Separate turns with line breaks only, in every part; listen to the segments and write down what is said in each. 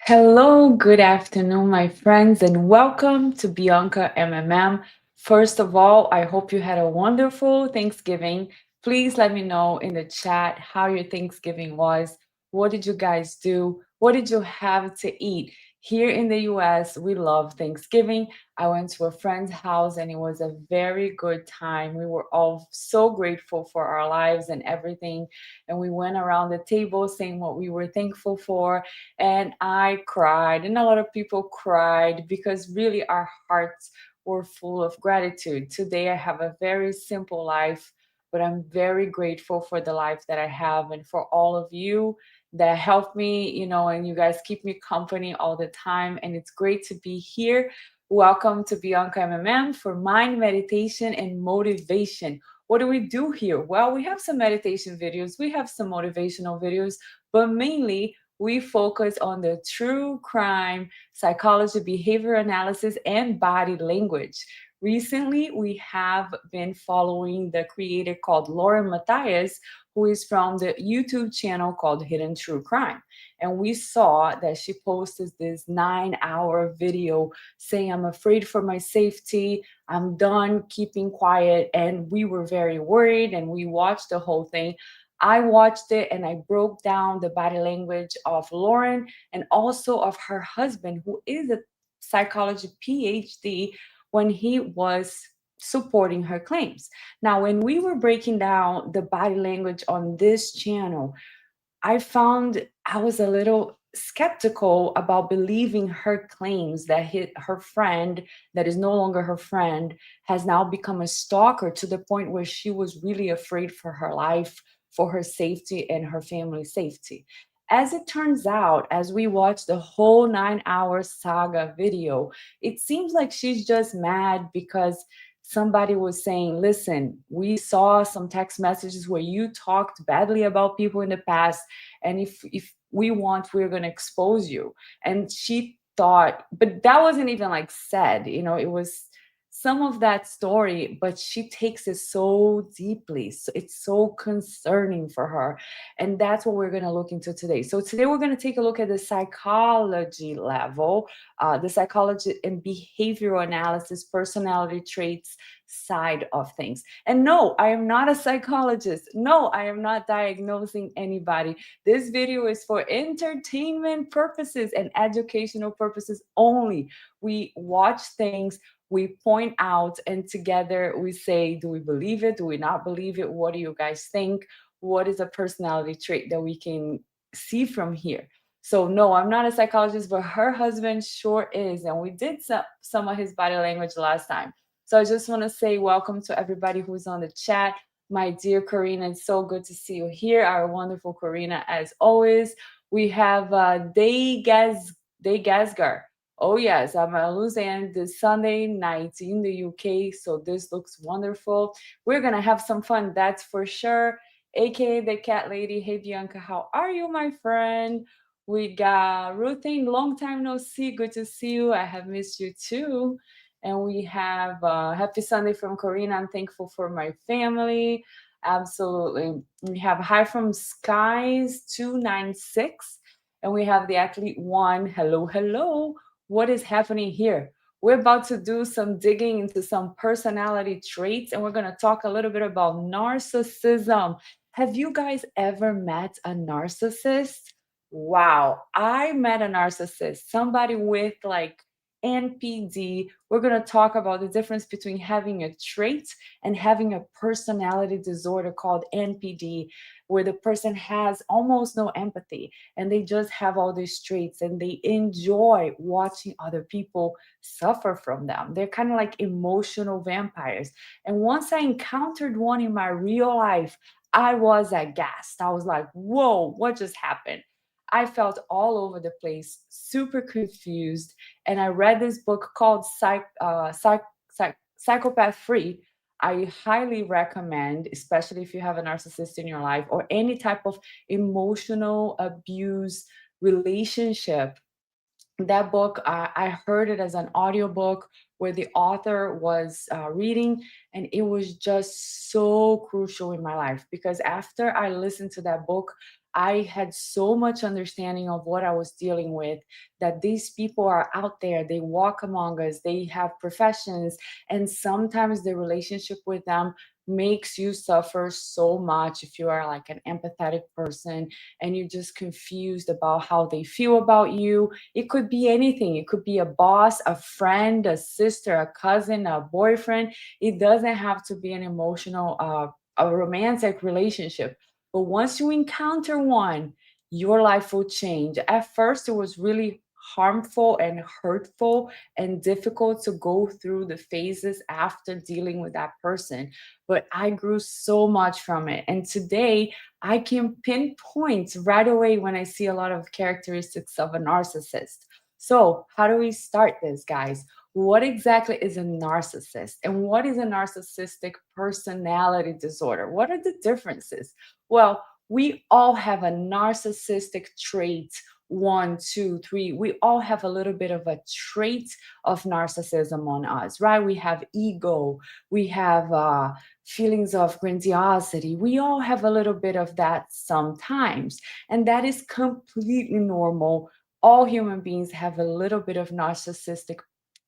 Hello, good afternoon, my friends, and welcome to Bianca MMM. First of all, I hope you had a wonderful Thanksgiving. Please let me know in the chat how your Thanksgiving was. What did you guys do? What did you have to eat? Here in the US, we love Thanksgiving. I went to a friend's house and it was a very good time. We were all so grateful for our lives and everything. And we went around the table saying what we were thankful for, and I cried, and a lot of people cried because really our hearts were full of gratitude. Today, I have a very simple life, but I'm very grateful for the life that I have and for all of you that help me, and you guys keep me company all the time. And it's great to be here. Welcome to Bianca MMM for mind meditation and motivation. What do we do here? Well, we have some meditation videos, we have some motivational videos, but mainly we focus on the true crime, psychology, behavior analysis, and body language. Recently, we have been following the creator called Lauren Matthias, who is from the YouTube channel called Hidden True Crime. And we saw that she posted this 9-hour video saying, I'm afraid for my safety. I'm done keeping quiet. And we were very worried and we watched the whole thing. I watched it and I broke down the body language of Lauren and also of her husband, who is a psychology PhD, when he was supporting her claims. Now, when we were breaking down the body language on this channel, I found I was a little skeptical about believing her claims that her friend, that is no longer her friend, has now become a stalker to the point where she was really afraid for her life, for her safety, and her family's safety. As it turns out, as we watch the whole 9-hour saga video, it seems like she's just mad because somebody was saying, listen, we saw some text messages where you talked badly about people in the past, and if we want, we're going to expose you. And she thought, but that wasn't even like said, it was some of that story, but she takes it so deeply, so it's so concerning for her. And that's what we're going to look into today. So today we're going to take a look at the psychology level, the psychology and behavioral analysis, personality traits side of things. And no, I am not a psychologist. No, I am not diagnosing anybody. This video is for entertainment purposes and educational purposes only. We watch things, we point out, and together we say, do we believe it? Do we not believe it? What do you guys think? What is a personality trait that we can see from here? So no, I'm not a psychologist, but her husband sure is. And we did some of his body language last time. So I just want to say welcome to everybody who's on the chat. My dear Karina, it's so good to see you here. Our wonderful Karina, as always. We have Day Gasgar. Oh yes, I'm at Lausanne this Sunday night in the UK, so this looks wonderful. We're gonna have some fun, that's for sure. AKA the cat lady. Hey Bianca, how are you, my friend? We got Ruthine, long time no see. Good to see you. I have missed you too. And we have Happy Sunday from Corina. I'm thankful for my family. Absolutely. We have Hi from Skies 296. And we have the Athlete One. Hello, hello. What is happening here? We're about to do some digging into some personality traits, and we're going to talk a little bit about narcissism. Have you guys ever met a narcissist? Wow, I met a narcissist, somebody with like NPD. We're going to talk about the difference between having a trait and having a personality disorder called NPD, where the person has almost no empathy and they just have all these traits and they enjoy watching other people suffer from them. They're kind of like emotional vampires. And once I encountered one in my real life, I was aghast. I was like, whoa, what just happened? I felt all over the place, super confused. And I read this book called Psychopath Free. I highly recommend, especially if you have a narcissist in your life or any type of emotional abuse relationship. That book, I heard it as an audiobook where the author was reading, and it was just so crucial in my life because after I listened to that book, I had so much understanding of what I was dealing with, that these people are out there, they walk among us, they have professions, and sometimes the relationship with them makes you suffer so much if you are like an empathetic person and you're just confused about how they feel about you. It could be anything. It could be a boss, a friend, a sister, a cousin, a boyfriend. It doesn't have to be an emotional, a romantic relationship. But once you encounter one, your life will change. At first, it was really harmful and hurtful and difficult to go through the phases after dealing with that person. But I grew so much from it. And today, I can pinpoint right away when I see a lot of characteristics of a narcissist. So, how do we start this, guys? What exactly is a narcissist? And what is a narcissistic personality disorder? What are the differences? Well, we all have a narcissistic trait. One, two, three. We all have a little bit of a trait of narcissism on us, right? We have ego, we have feelings of grandiosity. We all have a little bit of that sometimes, and that is completely normal. All human beings have a little bit of narcissistic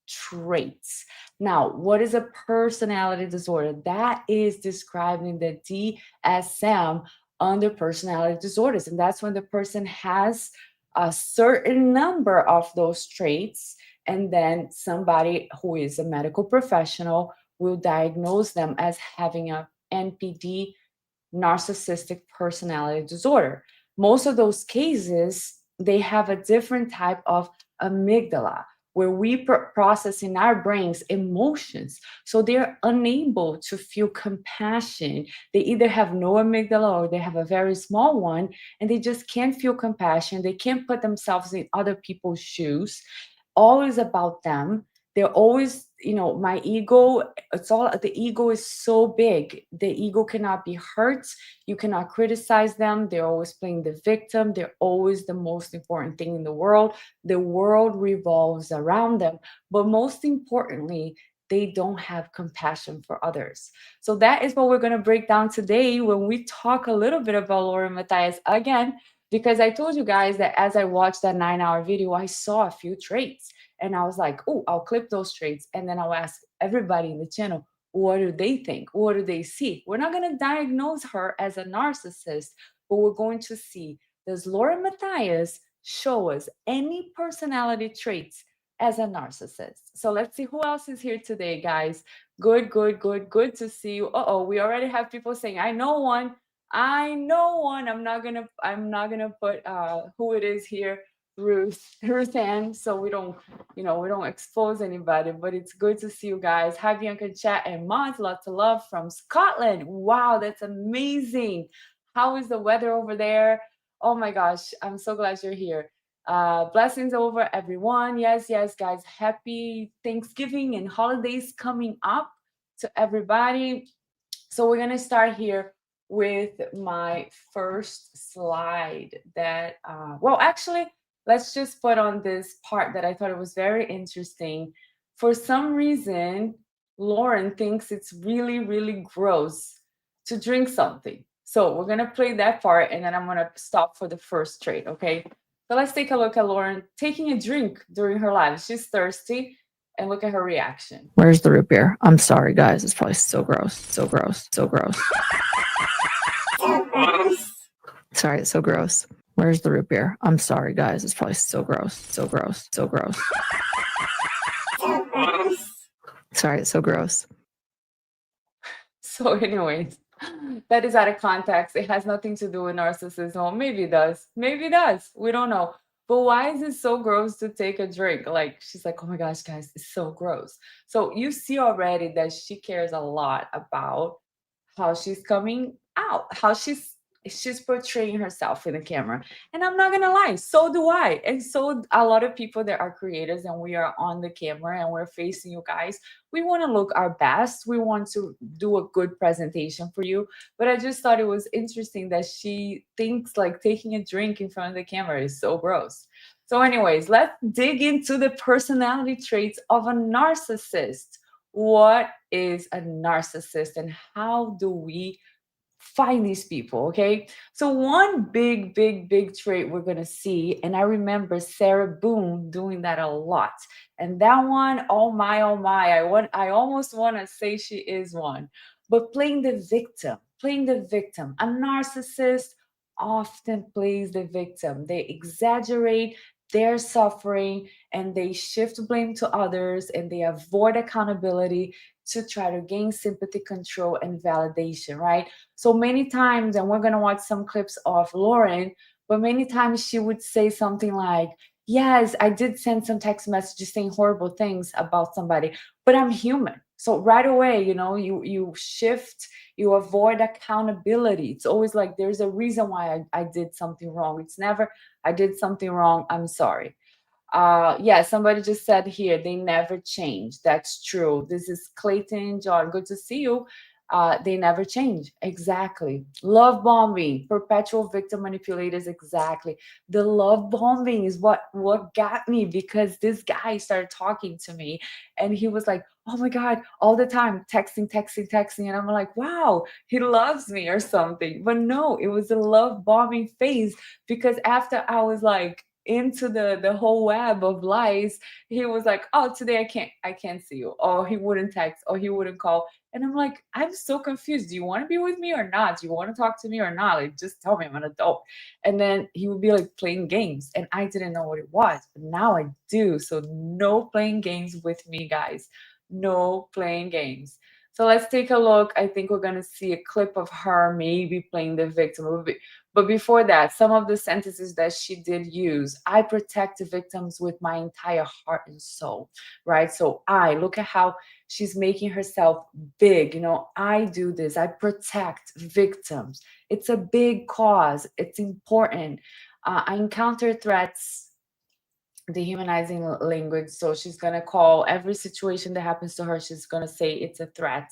traits. Now, what is a personality disorder? That is described in the DSM under personality disorders. And that's when the person has a certain number of those traits, and then somebody who is a medical professional will diagnose them as having a NPD, narcissistic personality disorder. Most of those cases, they have a different type of amygdala where we process in our brains emotions. So they're unable to feel compassion. They either have no amygdala or they have a very small one, and they just can't feel compassion. They can't put themselves in other people's shoes. Always about them. They're always, my ego, it's all, the ego is so big. The ego cannot be hurt. You cannot criticize them. They're always playing the victim. They're always the most important thing in the world. The world revolves around them. But most importantly, they don't have compassion for others. So that is what we're going to break down today when we talk a little bit about Lauren Matthias again, because I told you guys that as I watched that 9-hour video, I saw a few traits. And I was like, oh, I'll clip those traits. And then I'll ask everybody in the channel, what do they think? What do they see? We're not going to diagnose her as a narcissist, but we're going to see, does Lauren Matthias show us any personality traits as a narcissist? So let's see who else is here today, guys. Good, good, good, good to see you. Uh-oh, we already have people saying, I know one. I know one. I'm not gonna put who it is here, Ruth Ann, so we don't expose anybody, but it's good to see you guys. Hi Bianca chat and Mods, lots of love from Scotland. Wow, that's amazing. How is the weather over there? Oh my gosh, I'm so glad you're here. Blessings over everyone. Yes, yes, guys. Happy Thanksgiving and holidays coming up to everybody. So we're gonna start here with my first slide that, well, actually, let's just put on this part that I thought it was very interesting. For some reason, Lauren thinks it's really, really gross to drink something. So we're gonna play that part and then I'm gonna stop for the first trait, okay? So let's take a look at Lauren taking a drink during her life. She's thirsty and look at her reaction.
Where's the root beer? I'm sorry, guys. It's probably so gross. So gross. So gross. Sorry, it's so gross. Where's the root beer? I'm sorry, guys. It's probably so gross. So gross. So gross. Sorry, it's so gross.
So, anyways, that is out of context. It has nothing to do with narcissism. Maybe it does. Maybe it does. We don't know. But why is it so gross to take a drink? Like, she's like, oh my gosh, guys, it's so gross. So, you see already that she cares a lot about how she's coming out, how she's portraying herself in the camera. And I'm not gonna lie, so do I. And so a lot of people that are creators and we are on the camera and we're facing you guys, we want to look our best. We want to do a good presentation for you. But I just thought it was interesting that she thinks like taking a drink in front of the camera is so gross. So, anyways, let's dig into the personality traits of a narcissist. What is a narcissist and how do we find these people, okay? So one big trait we're gonna see, and I remember Sarah Boone doing that a lot. And that one, oh my, I almost wanna say she is one. But playing the victim. A narcissist often plays the victim. They exaggerate their suffering and they shift blame to others and they avoid accountability to try to gain sympathy, control, and validation, right? So many times, and we're going to watch some clips of Lauren, but many times she would say something like, yes, I did send some text messages saying horrible things about somebody, but I'm human. So right away, you shift, you avoid accountability. It's always like there's a reason why I did something wrong. It's never I did something wrong, I'm sorry. Yeah, somebody just said here they never change. That's true. This is Clayton John, good to see you. They never change. Exactly. Love bombing, perpetual victim manipulators. Exactly. The love bombing is what got me, because this guy started talking to me and he was like, oh my god, all the time texting, and I'm like, wow, he loves me or something. But no, it was a love bombing phase, because after I was like into the whole web of lies, he was like, oh, today I can't see you, or he wouldn't text, or he wouldn't call. And I'm like, I'm so confused. Do you want to be with me or not? Do you want to talk to me or not? Like, just tell me, I'm an adult. And then he would be like playing games, and I didn't know what it was, but now I do. So no playing games with me, guys. No playing games. So let's take a look. I think we're gonna see a clip of her maybe playing the victim. But before that, some of the sentences that she did use: I protect the victims with my entire heart and soul, right? So I look at how she's making herself big. I do this, I protect victims. It's a big cause, it's important. I encounter threats, dehumanizing language. So she's gonna call every situation that happens to her, she's gonna say it's a threat.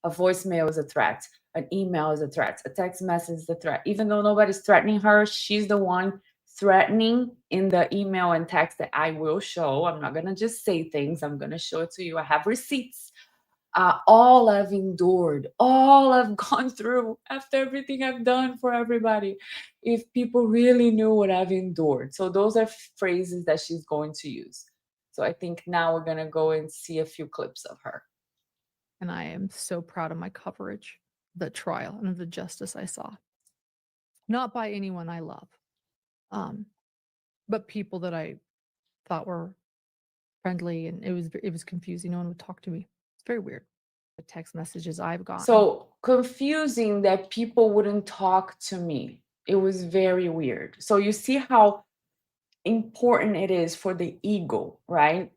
A voicemail is a threat. An email is a threat. A text message is a threat. Even though nobody's threatening her, she's the one threatening in the email and text that I will show. I'm not gonna just say things, I'm gonna show it to you. I have receipts. All I've endured, all I've gone through after everything I've done for everybody. If people really knew what I've endured. So those are phrases that she's going to use. So I think now we're going to go and see a few clips of her.
And I am so proud of my coverage, the trial, and of the justice I saw. Not by anyone I love, um, but people that I thought were friendly, and it was confusing. No one would talk to me. It's very weird. The text messages I've gotten.
So confusing that people wouldn't talk to me. It was very weird. So you see how important it is for the ego, right?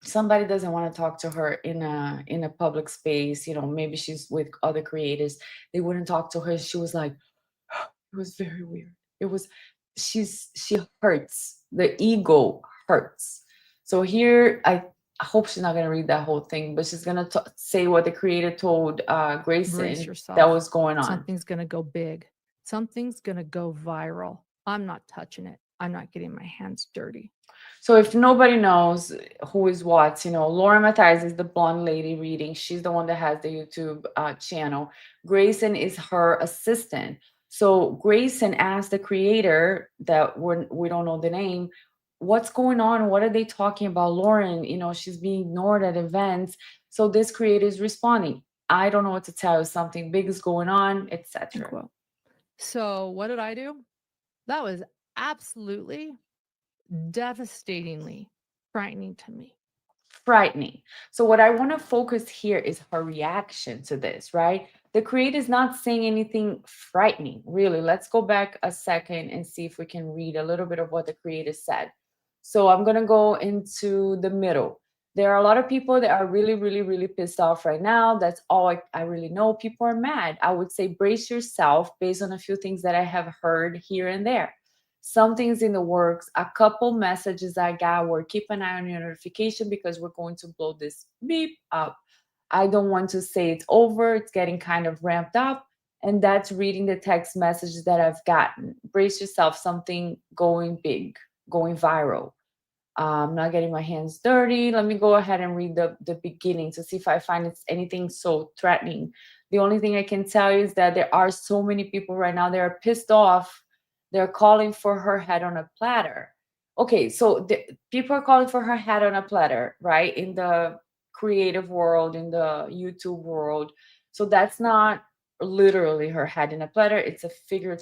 Somebody doesn't want to talk to her in a public space, maybe she's with other creators, they wouldn't talk to her. She was like, it was very weird. It was, she hurts, the ego hurts. So here I hope she's not going to read that whole thing, but she's going to say what the creator told
Brace
Grayson
yourself.
that was going on.
Something's going to go big. Something's going to go viral. I'm not touching it. I'm not getting my hands dirty.
So if nobody knows who is what, Laura Mathias is the blonde lady reading. She's the one that has the YouTube channel. Grayson is her assistant. So Grayson asked the creator that we don't know the name, what's going on? What are they talking about? Lauren, she's being ignored at events. So this creator is responding, I don't know what to tell you. Something big is going on, etc.
So what did I do? That was absolutely devastatingly frightening to me.
Frightening. So what I want to focus here is her reaction to this, right? The creator is not saying anything frightening, really. Let's go back a second and see if we can read a little bit of what the creator said. So I'm going to go into the middle. There are a lot of people that are really, really, really pissed off right now. That's all I really know. People are mad. I would say brace yourself based on a few things that I have heard here and there. Something's in the works. A couple messages I got were keep an eye on your notification because we're going to blow this beep up. I don't want to say it's over. It's getting kind of ramped up. And that's reading the text messages that I've gotten. Brace yourself, something going big, going viral. I'm not getting my hands dirty. Let me go ahead and read the beginning to see if I find it's anything so threatening. The only thing I can tell you is that there are so many people right now, they are pissed off. They're calling for her head on a platter. Okay, so people are calling for her head on a platter, right? In the creative world, in the YouTube world. So that's not literally her head in a platter. It's a figure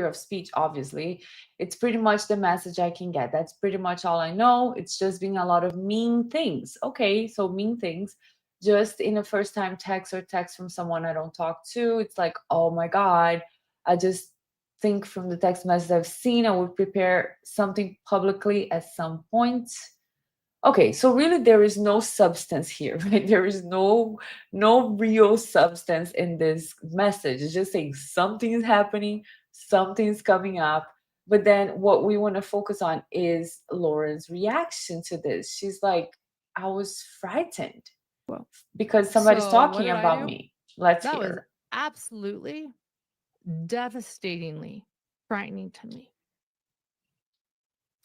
of speech, obviously. It's pretty much the message I can get. That's pretty much all I know. It's just being a lot of mean things. Okay, so mean things. Just in a first time text or text from someone I don't talk to, it's like, oh my God, I just think from the text message I've seen, I would prepare something publicly at some point. Okay, so really there is no substance here, right? There is no real substance in this message. It's just saying something is happening, something is coming up. But then what we want to focus on is Lauren's reaction to this. She's like, I was frightened
Well,
because somebody's
so what
talking
did I
about
do?
me. Let's
That was
hear.
absolutely devastatingly frightening to me.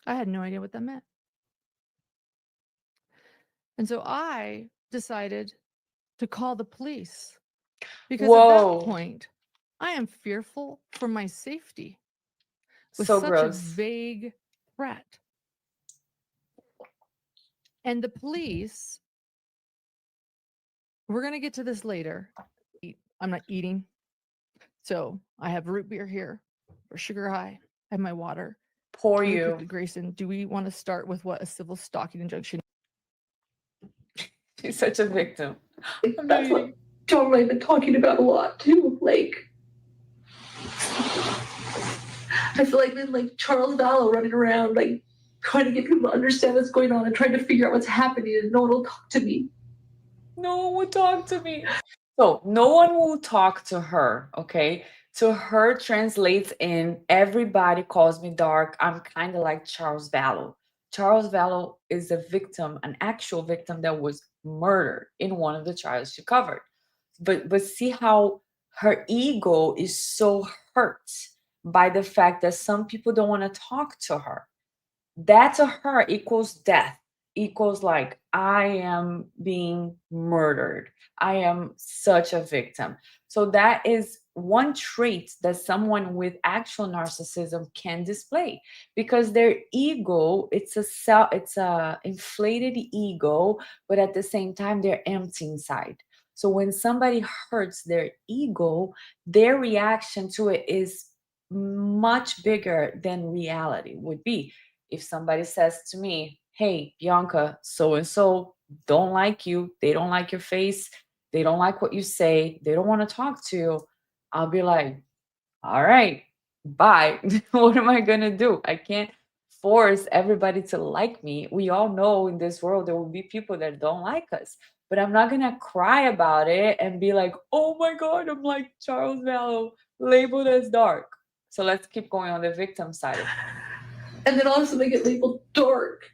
I had no idea what that meant. And so I decided to call the police because at that
Whoa,
point, I am fearful for my safety with
so
such a
gross.
vague threat. And the police, we're going to get to this later. I'm not eating. So I have root beer here for sugar high. I have my water.
Poor
Really quickly,
you.
Grayson, do we want to start with what a civil stalking injunction?
She's such a victim. I'm not
That's what
eating.
John and I have been talking about a lot too. Like, I feel like I'm like Charles Vallow running around, like trying to get people to understand what's going on and trying to figure out what's happening, and no one will talk to me.
No one will talk to me. So no one will talk to her, okay? To her translates in everybody calls me dark. I'm kind of like Charles Vallow. Charles Vallow is a victim, an actual victim that was murdered in one of the trials she covered. But see how her ego is so hurt by the fact that some people don't want to talk to her. That to her equals death, equals like I am being murdered, I am such a victim. So that is one trait that someone with actual narcissism can display, because their ego, it's a inflated ego, but at the same time they're empty inside. So when somebody hurts their ego, their reaction to it is much bigger than reality would be. If somebody says to me, hey, Bianca, so and so don't like you, they don't like your face, they don't like what you say, they don't want to talk to you, I'll be like, all right, bye. What am I going to do? I can't force everybody to like me. We all know in this world there will be people that don't like us, but I'm not going to cry about it and be like, oh my God, I'm like Charles Vallow, labeled as dark. So let's keep going on the victim side of.
And then all of a sudden I get labeled dark.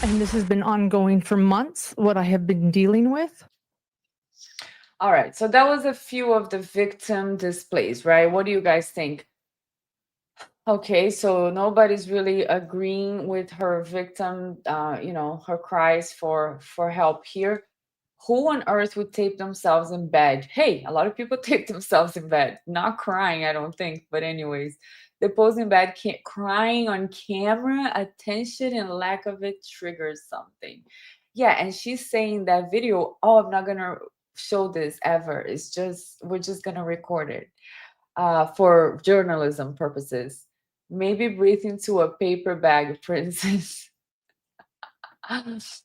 And this has been ongoing for months, what I have been dealing with.
All right, so that was a few of the victim displays, right? What do you guys think? Okay, so nobody's really agreeing with her victim, her cries for help here. Who on earth would tape themselves in bed? Hey, a lot of people tape themselves in bed, not crying, I don't think, but anyways, the pose in bed, can't, crying on camera, attention and lack of it triggers something. Yeah, and she's saying that video, oh, I'm not gonna show this ever. It's just we're just gonna record it for journalism purposes. Maybe breathe into a paper bag, princess.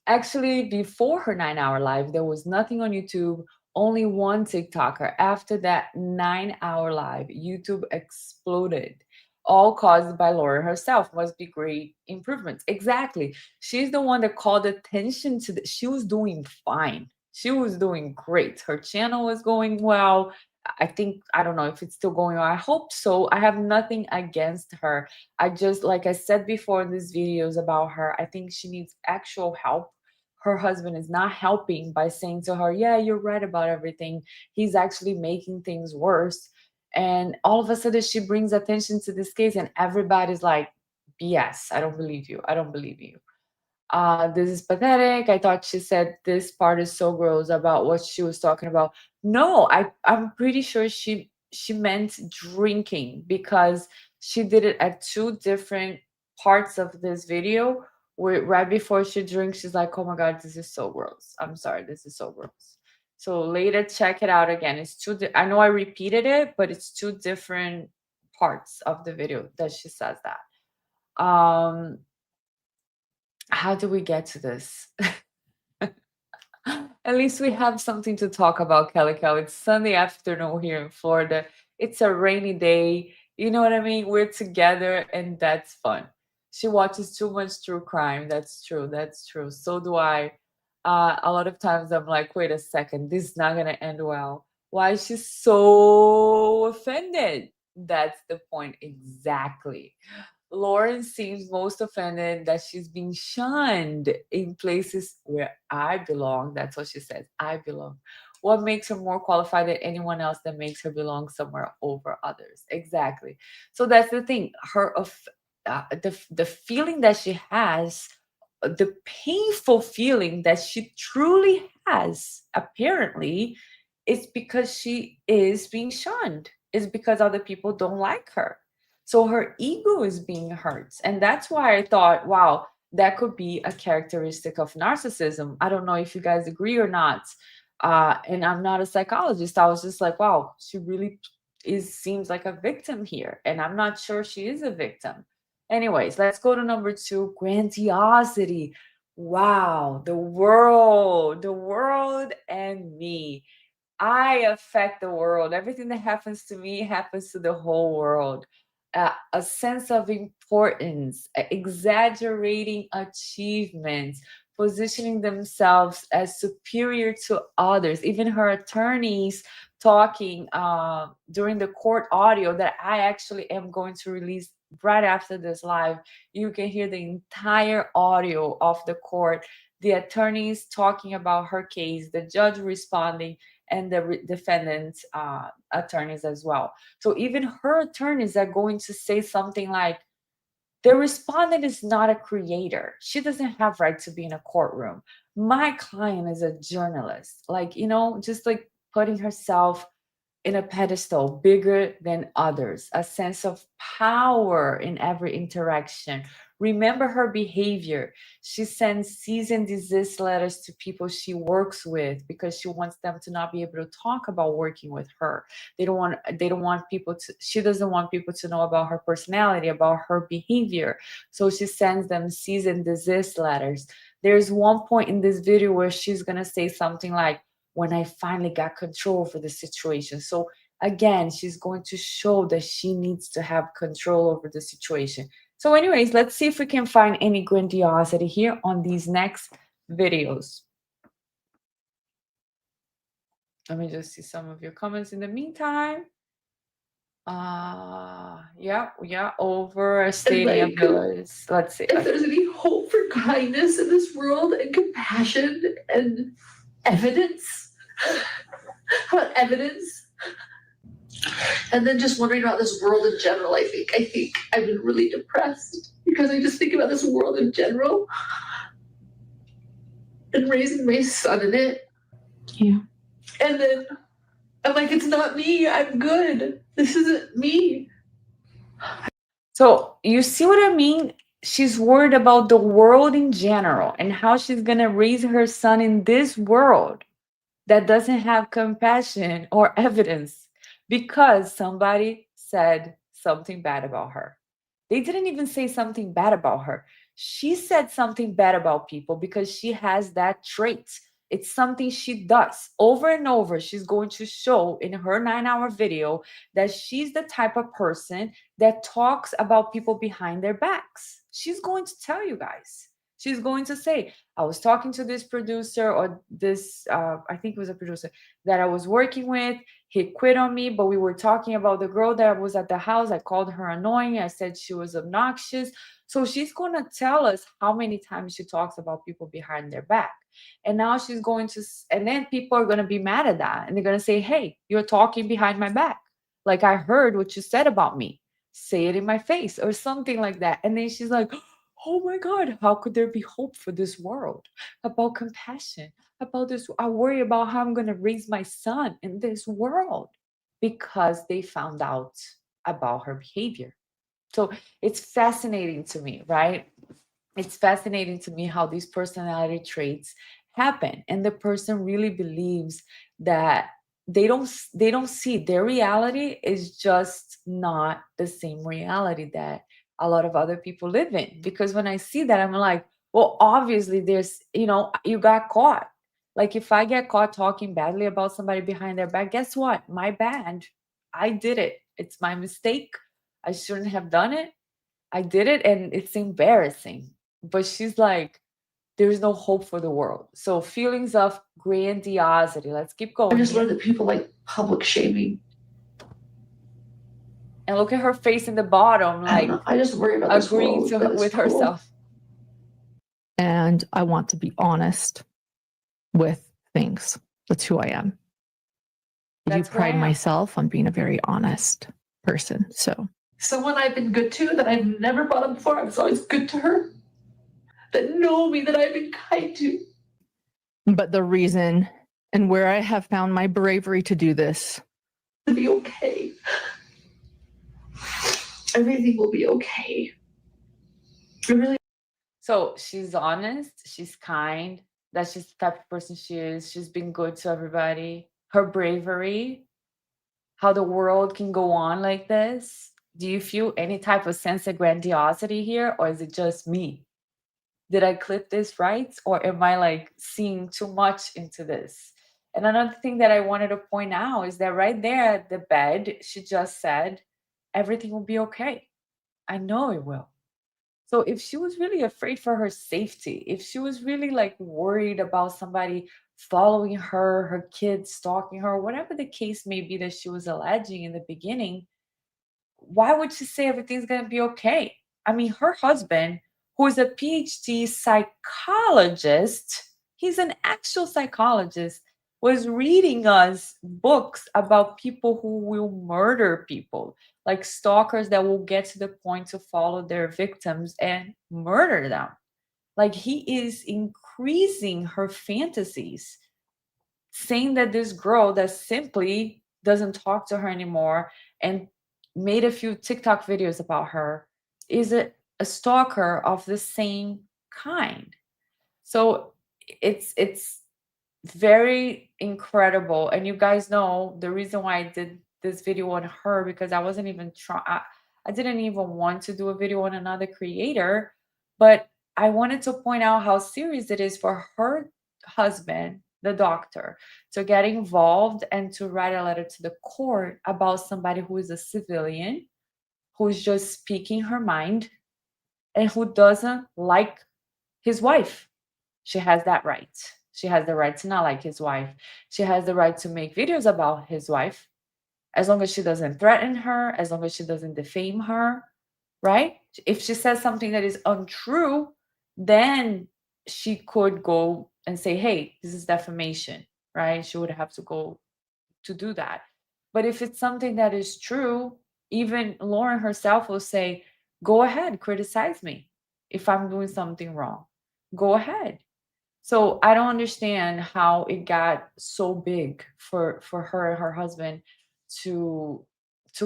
Actually, before her 9 hour live, there was nothing on YouTube, only one TikToker. After that 9 hour live, YouTube exploded. All caused by Laura herself. Must be great improvements. Exactly. She's the one that called attention to the. She was doing fine. She was doing great. Her channel was going well. I think, I don't know if it's still going on. I hope so. I have nothing against her. I just, like I said before in these videos about her, I think she needs actual help. Her husband is not helping by saying to her, yeah, you're right about everything. He's actually making things worse. And all of a sudden, she brings attention to this case, and everybody's like, BS. I don't believe you. I don't believe you. This is pathetic. I thought she said this part is so gross about what she was talking about. No, I'm pretty sure she meant drinking, because she did it at two different parts of this video, where right before she drinks, she's like, "Oh my god, this is so gross. I'm sorry, this is so gross." So later, check it out again. It's I know I repeated it, but it's two different parts of the video that she says that. How do we get to this? At least we have something to talk about, Kelly Cow. It's Sunday afternoon here in Florida. It's a rainy day. You know what I mean? We're together, and that's fun. She watches too much true crime. That's true. That's true. So do I. A lot of times I'm like, wait a second, this is not going to end well. Why is she so offended? That's the point exactly. Lauren seems most offended that she's being shunned in places where I belong. That's what she says. I belong. What makes her more qualified than anyone else that makes her belong somewhere over others? Exactly. So that's the thing. The feeling that she has, the painful feeling that she truly has, apparently, is because she is being shunned. Is because other people don't like her, so her ego is being hurt. And that's why I thought, wow, that could be a characteristic of narcissism. I don't know if you guys agree or not. And I'm not a psychologist. I was just like, wow, she really seems like a victim here. And I'm not sure she is a victim. Anyways, let's go to number two, grandiosity. Wow, the world and me. I affect the world. Everything that happens to me happens to the whole world. A sense of importance, exaggerating achievements, positioning themselves as superior to others. Even her attorneys talking during the court audio that I actually am going to release right after this live. You can hear the entire audio of the court, the attorneys talking about her case, the judge responding, and the defendant attorneys as well. So even her attorneys are going to say something like, the respondent is not a creator. She doesn't have right to be in a courtroom. My client is a journalist. Like, just like putting herself in a pedestal bigger than others, a sense of power in every interaction. Remember her behavior. She sends cease and desist letters to people she works with because she wants them to not be able to talk about working with her. They don't want people to she doesn't want people to know about her personality, about her behavior. So she sends them cease and desist letters. There's one point in this video where she's going to say something like, when I finally got control over the situation. So again, she's going to show that she needs to have control over the situation. So, anyways, let's see if we can find any grandiosity here on these next videos. Let me just see some of your comments in the meantime. Yeah, overstating abilities. Let's see.
If there's any hope for kindness in this world and compassion and evidence, how about evidence? And then just wondering about this world in general. I think I've been really depressed because I just think about this world in general and raising my son in it.
Yeah.
And then I'm like, it's not me. I'm good. This isn't me.
So you see what I mean? She's worried about the world in general and how she's going to raise her son in this world that doesn't have compassion or evidence because somebody said something bad about her. They didn't even say something bad about her. She said something bad about people because she has that trait. It's something she does over and over. She's going to show in her 9-hour video that she's the type of person that talks about people behind their backs. She's going to tell you guys. She's going to say, I was talking to this producer or this, I think it was a producer that I was working with. He quit on me, but we were talking about the girl that was at the house. I called her annoying. I said she was obnoxious. So she's going to tell us how many times she talks about people behind their back. And now she's going to, and then people are going to be mad at that. And they're going to say, hey, you're talking behind my back. Like, I heard what you said about me. Say it in my face or something like that. And then she's like, oh my God, how could there be hope for this world? About compassion, about this. I worry about how I'm going to raise my son in this world because they found out about her behavior. So it's fascinating to me, right? It's fascinating to me how these personality traits happen, and the person really believes that they don't see their reality is just not the same reality that a lot of other people live in. Because when I see that, I'm like, well, obviously there's, you got caught. Like if I get caught talking badly about somebody behind their back, guess what? My bad. I did it. It's my mistake. I shouldn't have done it. I did it and it's embarrassing. But she's like, there's no hope for the world. So feelings of grandiosity. Let's keep
I
going
just
here.
learned that people like public shaming.
And look at her face in the bottom,
I don't
like
know. I just worry about this
agreeing
world that is
with
cruel.
herself.
And I want to be honest with things. That's who I am. I do
That's who I
pride
am.
myself on being a very honest person. So
Someone I've been good to that I've never brought up before, I was always good to her. That know me, that I've been kind to.
but the reason and where I have found my bravery to do this,
To be okay. Everything will be okay. I really.
So she's honest, she's kind. That's just the type of person she is. She's been good to everybody. Her bravery, how the world can go on like this. Do you feel any type of sense of grandiosity here, or is it just me? Did I clip this right? Or am I like seeing too much into this? And another thing that I wanted to point out is that right there at the bed, she just said, everything will be okay. I know it will. So if she was really afraid for her safety, if she was really like worried about somebody following her, her kids stalking her, whatever the case may be that she was alleging in the beginning, why would she say everything's going to be okay? I mean, her husband, who is a PhD psychologist, he's an actual psychologist, was reading us books about people who will murder people, like stalkers that will get to the point to follow their victims and murder them. Like he is increasing her fantasies, saying that this girl that simply doesn't talk to her anymore and made a few TikTok videos about her is a stalker of the same kind. So it's very incredible. And you guys know the reason why I did this video on her, because I wasn't even trying, I didn't even want to do a video on another creator, but I wanted to point out how serious it is for her husband, the doctor, to get involved and to write a letter to the court about somebody who is a civilian, who's just speaking her mind, and who doesn't like his wife. She has that right. She has the right to not like his wife. She has the right to make videos about his wife, as long as she doesn't threaten her, as long as she doesn't defame her, right? If she says something that is untrue, then she could go and say, hey, this is defamation, right? She would have to go to do that. But if it's something that is true, even Lauren herself will say, go ahead, criticize me if I'm doing something wrong. Go ahead. So I don't understand how it got so big for her and her husband to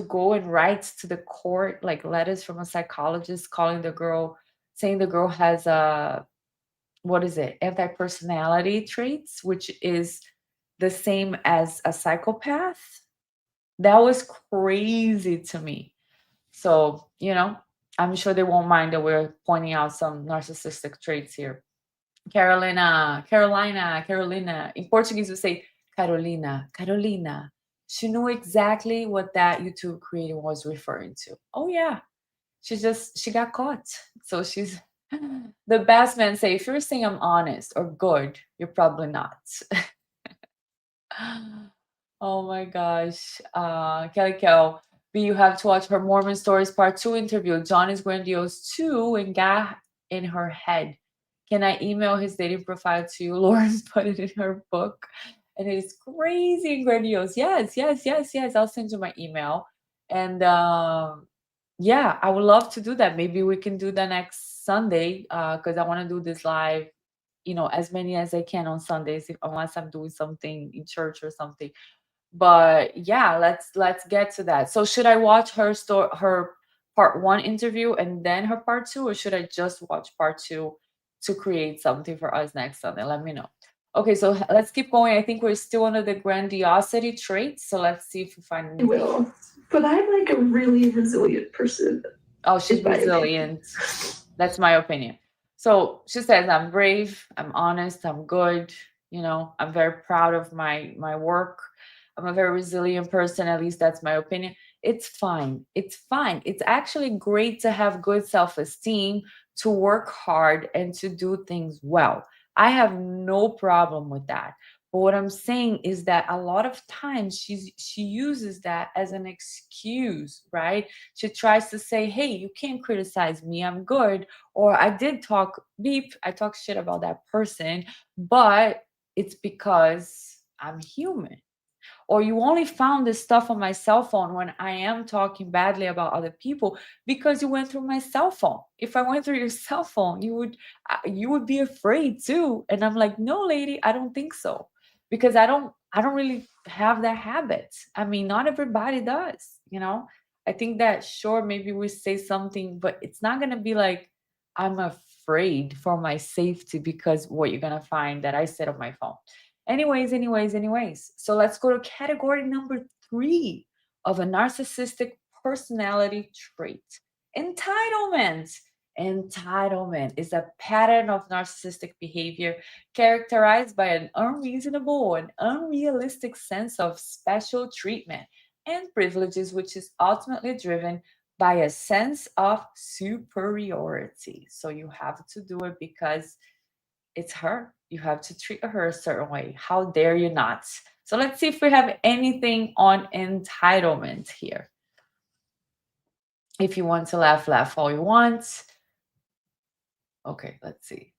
go and write to the court like letters from a psychologist calling the girl, saying the girl has a, what is it, anti-personality traits, which is the same as a psychopath. That was crazy to me. So, I'm sure they won't mind that we're pointing out some narcissistic traits here. Carolina. In Portuguese, we say Carolina. She knew exactly what that YouTube creator was referring to. Oh yeah, she got caught. So she's the best man say, if you're saying I'm honest or good, you're probably not. Oh my gosh. Kelly Kel, but you have to watch her Mormon Stories Part 2 interview. John is grandiose too and got in her head. Can I email his dating profile to you? Lauren put it in her book. And it is crazy and grandiose. Yes. I'll send you my email. And yeah, I would love to do that. Maybe we can do the next Sunday, because I want to do this live, as many as I can on Sundays, unless I'm doing something in church or something. But yeah, let's get to that. So should I watch her part one interview and then her part two, or should I just watch part two to create something for us next Sunday? Let me know. Okay, so let's keep going. I think we're still under the grandiosity trait. So let's see if we find
I
anything.
will. But I'm like a really resilient person.
Oh, she's
in my opinion.
resilient. That's my opinion. So she says, I'm brave, I'm honest, I'm good. I'm very proud of my work. I'm a very resilient person, at least that's my opinion. It's fine. It's fine. It's actually great to have good self-esteem, to work hard and to do things well. I have no problem with that. But what I'm saying is that a lot of times she uses that as an excuse, right? She tries to say, hey, you can't criticize me, I'm good. Or I did talk beep, I talk shit about that person, but it's because I'm human. Or you only found this stuff on my cell phone when I am talking badly about other people because you went through my cell phone. If I went through your cell phone, you would be afraid too. And I'm like, no, lady, I don't think so, because I don't really have that habit. I mean, not everybody does. I think that sure, maybe we say something, but it's not gonna be like I'm afraid for my safety because what you're gonna find that I said on my phone. Anyways. So let's go to category number 3 of a narcissistic personality trait: entitlement. Entitlement is a pattern of narcissistic behavior characterized by an unreasonable and unrealistic sense of special treatment and privileges, which is ultimately driven by a sense of superiority. So you have to do it because it's her. You have to treat her a certain way. How dare you not? So let's see if we have anything on entitlement here. If you want to laugh, laugh all you want. Okay, let's see.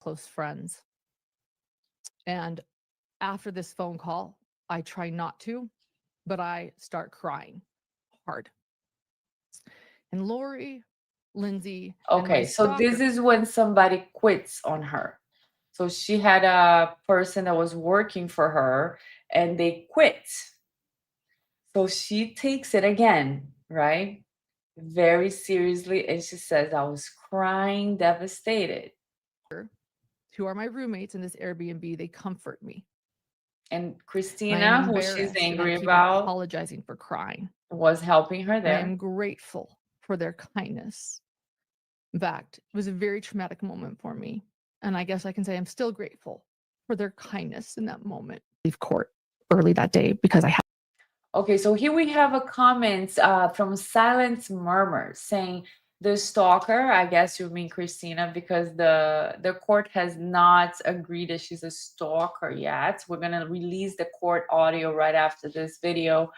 Close friends. And after this phone call, I try not to, but I start crying hard. And Lori, Lindsay, and my
Okay, so this
stalker,
is when somebody quits on her. So she had a person that was working for her and they quit. So she takes it again, right? Very seriously. And she says, I was crying, devastated.
who are my roommates in this Airbnb, they comfort me.
And
And I am
Christina, who she's
embarrassed and I
angry
keep
about,
apologizing for crying.
was helping her
I
there.
am grateful for their kindness. In fact, it was a very traumatic moment for me. And I guess I can say I'm still grateful for their kindness in that moment. Leave court early that day because I had.
Okay, so here we have a comment from Silent Murmur saying the stalker, I guess you mean Christina, because the court has not agreed that she's a stalker yet. We're gonna release the court audio right after this video.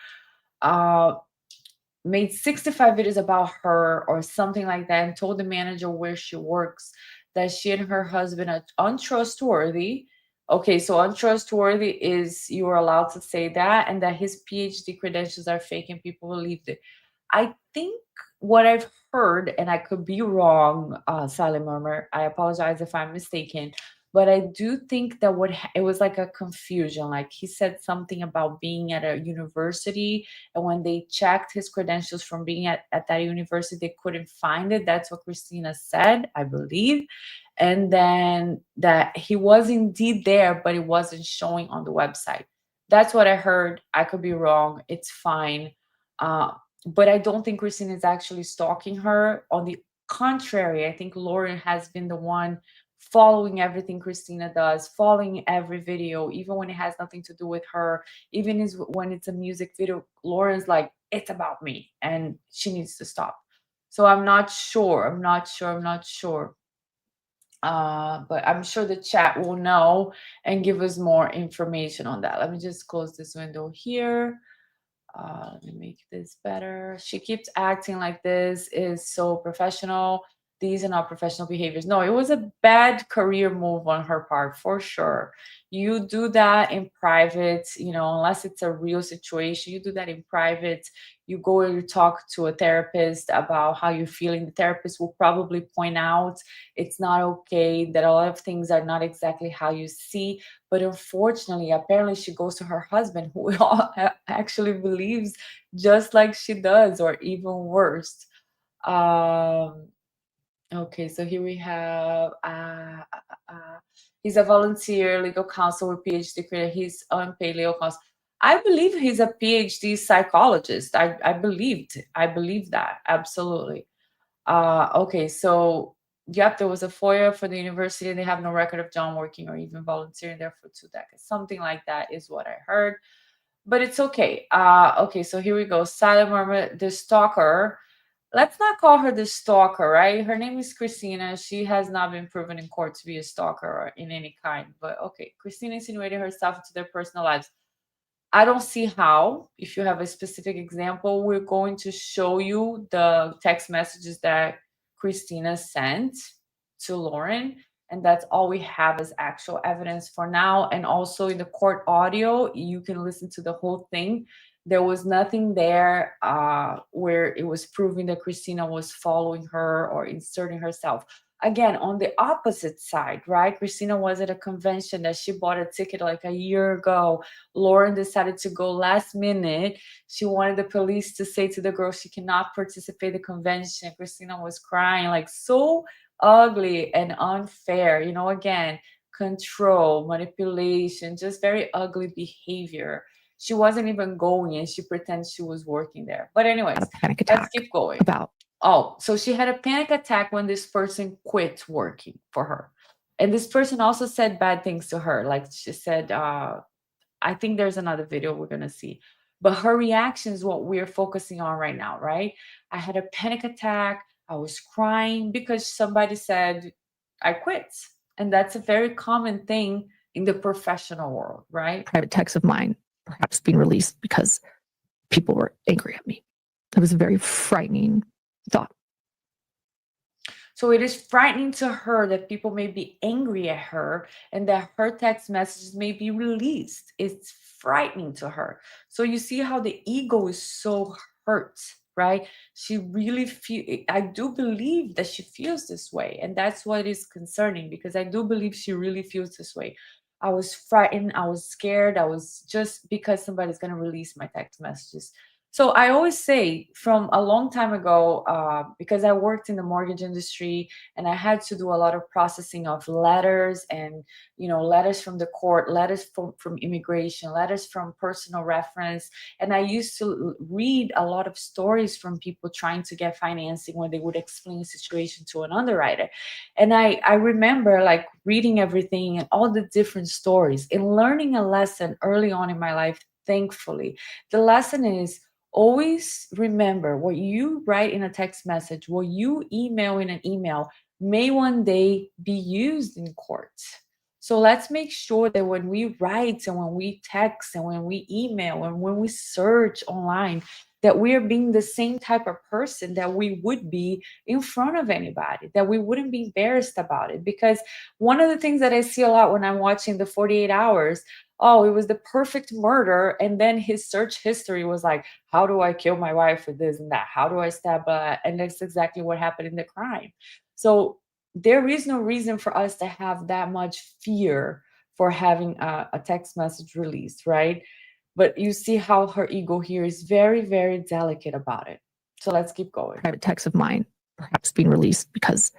Uh, Made 65 videos about her or something like that and told the manager where she works that she and her husband are untrustworthy. Okay, so untrustworthy is you are allowed to say that, and that his PhD credentials are fake and people believe it. I think what I've heard, and I could be wrong, Sally Murmur, I apologize if I'm mistaken, but I do think that it was like a confusion. Like he said something about being at a university, and when they checked his credentials from being at that university, they couldn't find it. That's what Christina said, I believe. And then that he was indeed there, but it wasn't showing on the website. That's what I heard. I could be wrong. It's fine. Uh, but I don't think Christina is actually stalking her. On the contrary, I think Lauren has been the one following everything Christina does, following every video, even when it has nothing to do with her, even when it's a music video. Lauren's like, it's about me and she needs to stop. So I'm not sure. But I'm sure the chat will know and give us more information on that. Let me just close this window here. Let me make this better. She keeps acting like this is so professional. these are not professional behaviors. No, it was a bad career move on her part, for sure. You do that in private, unless it's a real situation, you do that in private. You go and you talk to a therapist about how you're feeling. The therapist will probably point out it's not okay, that a lot of things are not exactly how you see. But unfortunately, apparently, she goes to her husband, who actually believes just like she does, or even worse. Um, Okay, so here we have he's a volunteer legal counsel with PhD career. He's unpaid legal counsel. I believe he's a PhD psychologist. I believe that absolutely. Okay, so yep, there was a FOIA for the university. They have no record of John working or even volunteering there for 2 decades. Something like that is what I heard, but it's okay. Okay, so here we go. Silent Murmur, the stalker. Let's not call her the stalker, right? Her name is Christina. She has not been proven in court to be a stalker or in any kind. But okay, Christina insinuated herself into their personal lives. I don't see how. If you have a specific example, we're going to show you the text messages that Christina sent to Lauren. And that's all we have as actual evidence for now. And also in the court audio, you can listen to the whole thing. There was nothing there where it was proving that Christina was following her or inserting herself. Again, on the opposite side, right? Christina was at a convention that she bought a ticket like a year ago. Lauren decided to go last minute. She wanted the police to say to the girl she cannot participate in the convention. Christina was crying, like so ugly and unfair. Again, control, manipulation, just very ugly behavior. She wasn't even going and she pretends she was working there. But anyways,
panic
let's
attack
keep going.
about
Oh, so she had a panic attack when this person quit working for her. And this person also said bad things to her. Like she said, I think there's another video we're going to see. But her reaction is what we're focusing on right now, right? I had a panic attack. I was crying because somebody said I quit. And that's a very common thing in the professional world, right?
private texts of mine perhaps being released because people were angry at me. It was a very frightening thought.
So it is frightening to her that people may be angry at her and that her text messages may be released. It's frightening to her. So you see how the ego is so hurt, right? She really I do believe that she feels this way. And that's what is concerning, because I do believe she really feels this way. I was frightened. I was scared. I was just because somebody's going to release my text messages. So I always say from a long time ago, because I worked in the mortgage industry and I had to do a lot of processing of letters and, letters from the court, letters from immigration, letters from personal reference. And I used to read a lot of stories from people trying to get financing when they would explain a situation to an underwriter. And I remember like reading everything and all the different stories and learning a lesson early on in my life, thankfully. The lesson is, always remember what you write in a text message, what you email in an email may one day be used in court. So let's make sure that when we write and when we text and when we email and when we search online, that we are being the same type of person that we would be in front of anybody, that we wouldn't be embarrassed about it. Because one of the things that I see a lot when I'm watching the 48 hours, oh, it was the perfect murder. And then his search history was like, how do I kill my wife for this and that? How do I stab her? And that's exactly what happened in the crime. So there is no reason for us to have that much fear for having a text message released, right? But you see how her ego here is very, very delicate about it. So let's keep going.
Private texts of mine perhaps being released because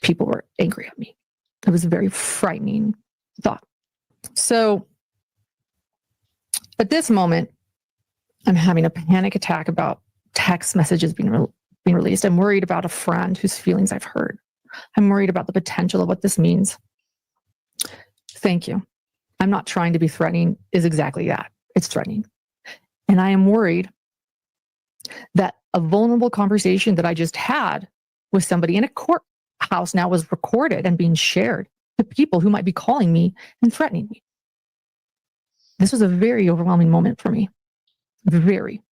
people were angry at me. It was a very frightening thought. So at this moment, I'm having a panic attack about text messages being released. I'm worried about a friend whose feelings I've hurt. I'm worried about the potential of what this means. Thank you. I'm not trying to be threatening, is exactly that. It's threatening. And I am worried that a vulnerable conversation that I just had with somebody in a courthouse now was recorded and being shared to people who might be calling me and threatening me. This was a very overwhelming moment for me. Very.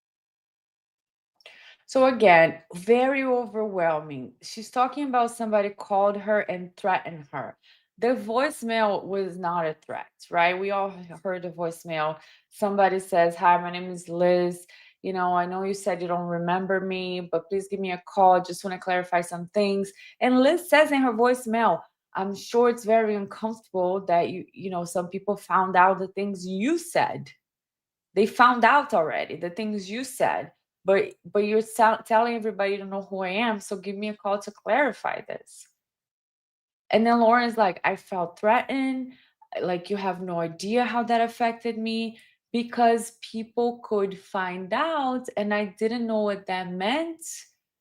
So again, very overwhelming. She's talking about somebody called her and threatened her. The voicemail was not a threat, right? We all heard the voicemail. Somebody says, "Hi, my name is Liz. I know you said you don't remember me, but please give me a call. Just want to clarify some things." And Liz says in her voicemail, "I'm sure it's very uncomfortable that some people found out the things you said. They found out already the things you said, but you're telling everybody you don't know who I am, so give me a call to clarify this." And then Lauren's like, "I felt threatened. Like, you have no idea how that affected me because people could find out, and I didn't know what that meant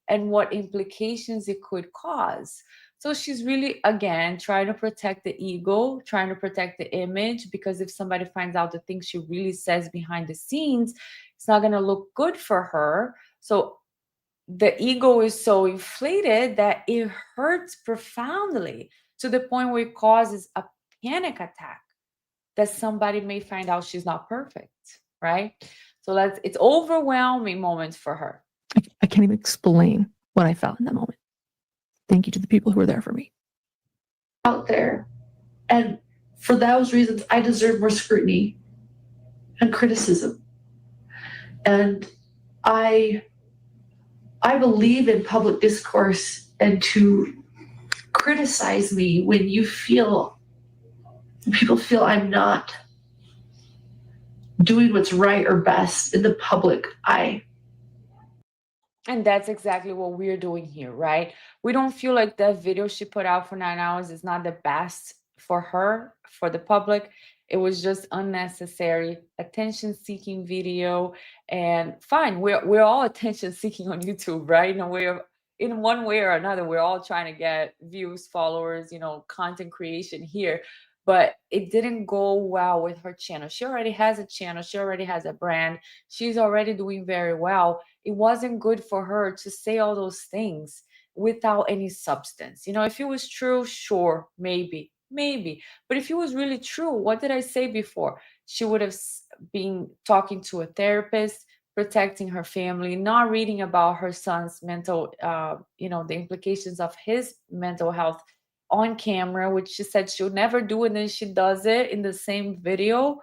and what implications it could cause." So she's really, again, trying to protect the ego, trying to protect the image, because if somebody finds out the things she really says behind the scenes, it's not going to look good for her. So the ego is so inflated that it hurts profoundly, to the point where it causes a panic attack that somebody may find out she's not perfect, right? So it's overwhelming moments for her.
I can't even explain what I felt in that moment. Thank you to the people who were there for me.
Out there. And for those reasons, I deserve more scrutiny and criticism. And I believe in public discourse, and to criticize me when people feel I'm not doing what's right or best in the public eye.
And that's exactly what we're doing here, right? We don't feel like the video she put out for 9 hours is not the best for her, for the public. It was just unnecessary, attention-seeking video. And fine, we're all attention-seeking on YouTube, right? In one way or another, we're all trying to get views, followers, content creation here. But it didn't go well with her channel. She already has a channel. She already has a brand. She's already doing very well. It wasn't good for her to say all those things without any substance. If it was true, sure, maybe. But if it was really true, what did I say before? She would have been talking to a therapist, protecting her family, not reading about her son's mental, the implications of his mental health on camera, which she said she would never do, and then she does it in the same video.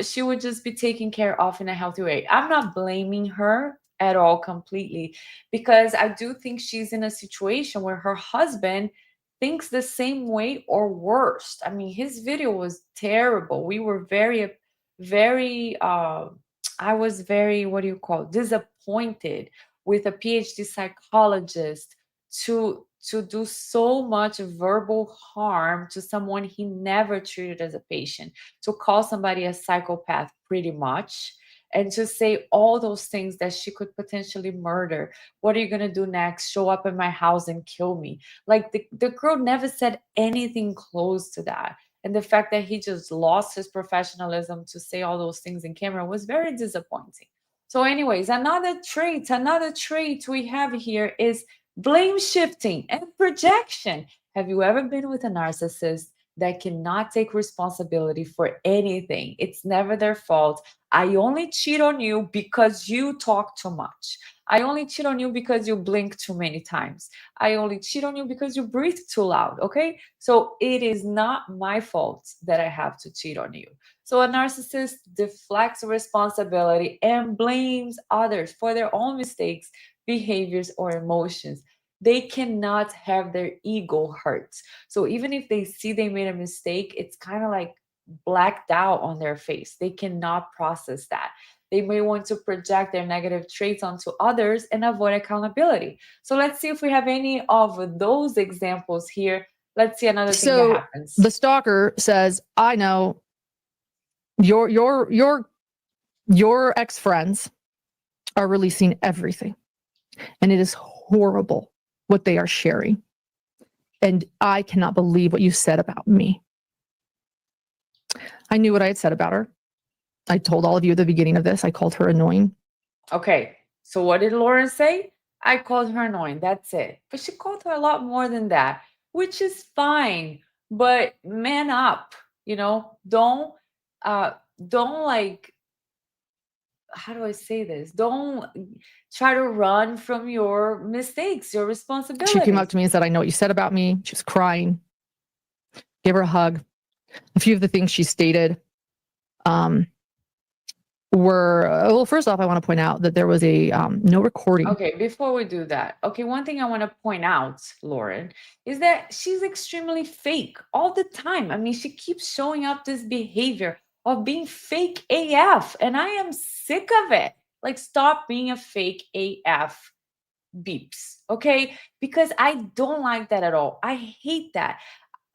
She would just be taken care of in a healthy way. I'm not blaming her at all completely, because I do think she's in a situation where her husband thinks the same way or worse. I mean, his video was terrible. We were very, I was very, what do you call it, disappointed with a PhD psychologist to do so much verbal harm to someone he never treated as a patient, to call somebody a psychopath pretty much, and to say all those things that she could potentially murder. What are you going to do next? Show up at my house and kill me? Like, the girl never said anything close to that. And the fact that he just lost his professionalism to say all those things in camera was very disappointing. So, anyways, another trait we have here is blame shifting and projection. Have you ever been with a narcissist that cannot take responsibility for anything? It's never their fault. I only cheat on you because you talk too much. I only cheat on you because you blink too many times. I only cheat on you because you breathe too loud. Okay. So it is not my fault that I have to cheat on you. So a narcissist deflects responsibility and blames others for their own mistakes, behaviors, or emotions. They cannot have their ego hurt. So even if they see they made a mistake, it's kind of like blacked out on their face. They cannot process that. They may want to project their negative traits onto others and avoid accountability. So let's see if we have any of those examples here. Let's see another thing that happens.
The stalker says, "I know your ex-friends are releasing everything, and it is horrible what they are sharing. And I cannot believe what you said about me." I knew what I had said about her. I told all of you at the beginning of this, I called her annoying.
Okay, so what did Lauren say? I called her annoying. That's it. But she called her a lot more than that, which is fine. But man up, don't like how do I say this? Don't try to run from your mistakes, your responsibilities.
She came up to me and said, I know what you said about me. She was crying. Gave her a hug. A few of the things she stated were, well, first off, I want to point out that there was a no recording.
Okay, before we do that, okay, one thing I want to point out, Lauren, is that she's extremely fake all the time. I mean, she keeps showing up this behavior of being fake AF, and I am sick of it. Like, stop being a fake AF, beeps, okay? Because I don't like that at all. I hate that.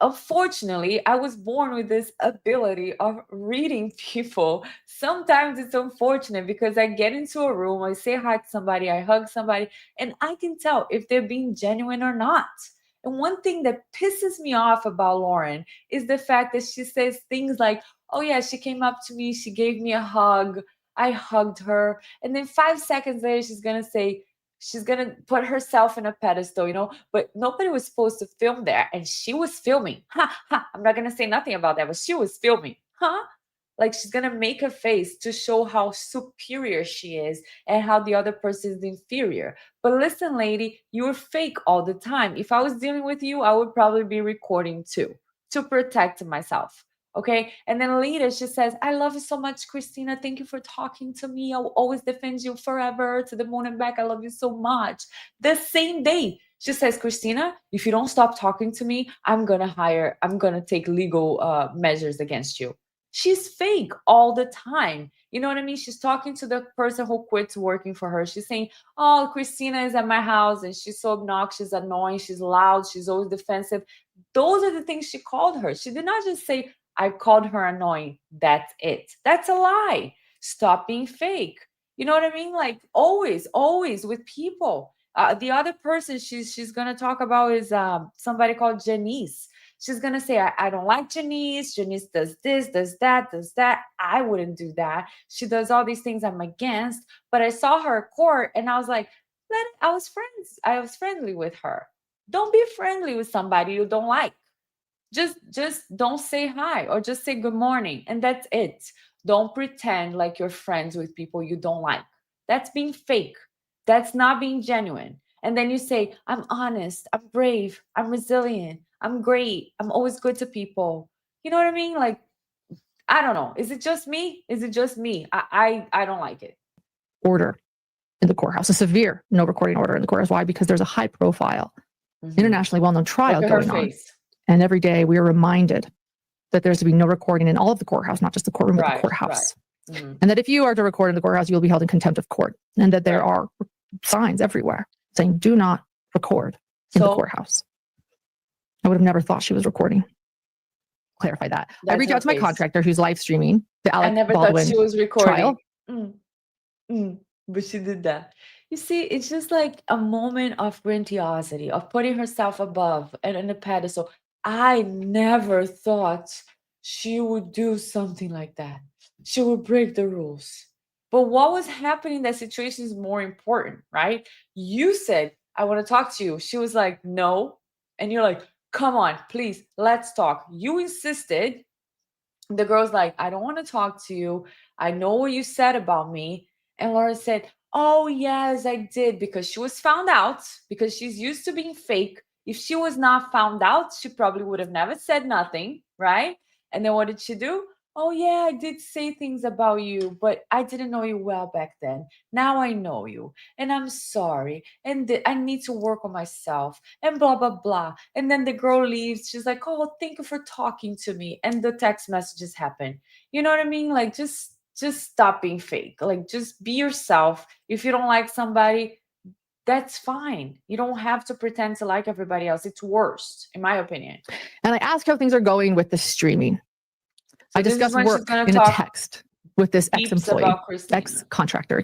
Unfortunately, I was born with this ability of reading people. Sometimes it's unfortunate because I get into a room, I say hi to somebody, I hug somebody, and I can tell if they're being genuine or not. And one thing that pisses me off about Lauren is the fact that she says things like, oh, yeah, she came up to me, she gave me a hug, I hugged her. And then 5 seconds later, she's gonna put herself in a pedestal, but nobody was supposed to film there, and she was filming. Ha ha. I'm not gonna say nothing about that, but she was filming. Huh? Like, she's gonna make a face to show how superior she is and how the other person is inferior. But listen, lady, you're fake all the time. If I was dealing with you, I would probably be recording too, to protect myself. Okay. And then later she says, I love you so much, Christina. Thank you for talking to me. I will always defend you forever to the moon and back. I love you so much. The same day, she says, Christina, if you don't stop talking to me, I'm going to take legal measures against you. She's fake all the time. You know what I mean? She's talking to the person who quits working for her. She's saying, oh, Christina is at my house and she's so obnoxious, annoying, she's loud, she's always defensive. Those are the things she called her. She did not just say, I called her annoying. That's it. That's a lie. Stop being fake. You know what I mean? Like, always with people. The other person she's gonna talk about is somebody called Janice. She's gonna say, I don't like Janice. Janice does this, does that, does that. I wouldn't do that. She does all these things I'm against. But I saw her at court and I was like, I was friends. I was friendly with her. Don't be friendly with somebody you don't like. Just don't say hi or just say good morning, and that's it. Don't pretend like you're friends with people you don't like. That's being fake. That's not being genuine. And then you say, I'm honest, I'm brave, I'm resilient, I'm great, I'm always good to people. You know what I mean? Like, I don't know, is it just me? I don't like it.
Order in the courthouse, a severe no recording order in the courthouse. Why? Because there's a high profile, internationally well-known trial
Look at her
going on.
face.
And every day we are reminded that there's to be no recording in all of the courthouse, not just the courtroom, but the courthouse. And that if you are to record in the courthouse, you will be held in contempt of court. And that there are signs everywhere saying, do not record in the courthouse. I would have never thought she was recording. Clarify that. I reached out to my contractor who's live streaming the Alec Baldwin
thought she was recording.
trial.
But she did that. You see, it's just like a moment of grandiosity, of putting herself above and in a pedestal. I never thought she would do something like that. She would break the rules. But what was happening in that situation is more important, right? You said, I want to talk to you. She was like, no. And you're like, come on, please, let's talk. You insisted. The girl's like, I don't want to talk to you. I know what you said about me. And Laura said, oh, yes, I did, because she was found out, because she's used to being fake. If she was not found out, she probably would have never said nothing, right? And then what did she do? Oh, yeah, I did say things about you, but I didn't know you well back then. Now I know you, and I'm sorry, and I need to work on myself, and blah, blah, blah. And then the girl leaves. She's like, oh, thank you for talking to me. And the text messages happen. You know what I mean? Like, just stop being fake. Like, just be yourself. If you don't like somebody, that's fine. You don't have to pretend to like everybody else. It's worse, in my opinion.
And I asked how things are going with the streaming.
So
I discussed work in a text with this ex-employee, ex-contractor,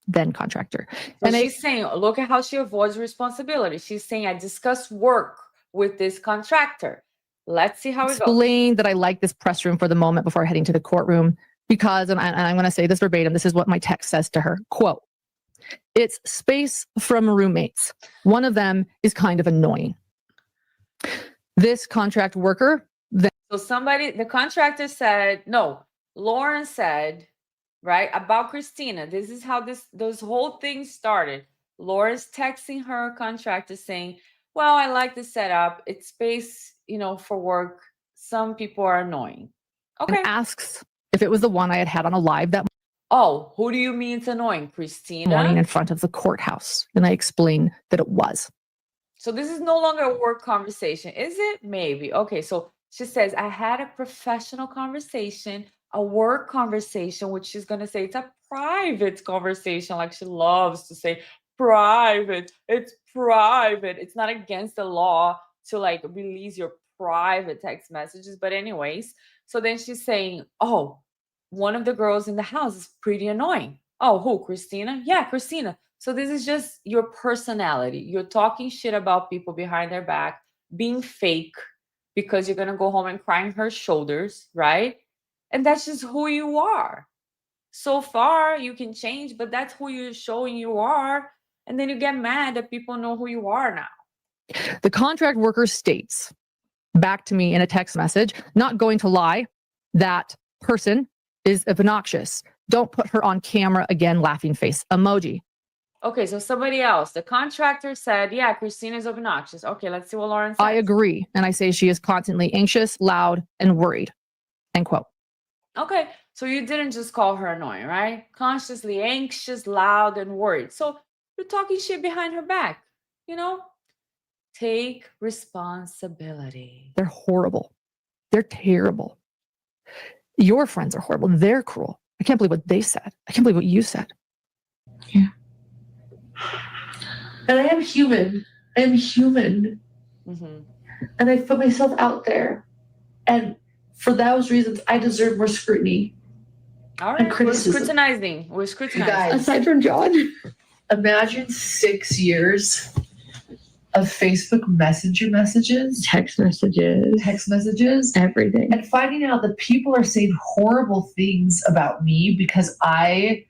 then contractor.
So she's saying, look at how she avoids responsibility. She's saying, I discussed work with this contractor. Let's see how it goes.
Explain that I like this press room for the moment before heading to the courtroom because, and I'm going to say this verbatim, this is what my text says to her, quote, it's space from roommates. One of them is kind of annoying. This contract worker.
So the contractor said, no, Lauren said right? About Christina. This is how this whole thing started. Laura's texting her contractor saying, well, I like the setup. It's space, for work. Some people are annoying. Okay.
And asks if it was the one I had had on a live that
Oh, who do you mean it's annoying? Christina?
morning in front of the courthouse. And I explained that it was.
So this is no longer a work conversation, is it? Maybe. Okay, so she says, I had a professional conversation, a work conversation, which she's going to say it's a private conversation, like she loves to say private. It's private. It's not against the law to like release your private text messages. But, anyways, so then she's saying, oh, one of the girls in the house is pretty annoying. Oh, who? Christina? Yeah, Christina. So this is just your personality. You're talking shit about people behind their back, being fake because you're going to go home and cry on her shoulders, right? And that's just who you are. So far, you can change, but that's who you're showing you are. And then you get mad that people know who you are now.
The contract worker states back to me in a text message, not going to lie, that person is obnoxious. Don't put her on camera again, laughing face emoji.
Okay, so somebody else. The contractor said, yeah, Christina's obnoxious. Okay, let's see what Lauren says.
I agree. And I say she is constantly anxious, loud, and worried. End quote.
Okay, so you didn't just call her annoying, right? Consciously anxious, loud, and worried. So you're talking shit behind her back, Take responsibility.
They're horrible. They're terrible. Your friends are horrible. They're cruel. I can't believe what they said. I can't believe what you said.
Yeah. And I am human. I am human.
Mm-hmm.
And I put myself out there. And for those reasons, I deserve more scrutiny.
All right,
and criticism.
We're scrutinizing.
Guys, aside from John, imagine 6 years of Facebook Messenger messages,
text messages, everything.
and finding out that people are saying horrible things about me because I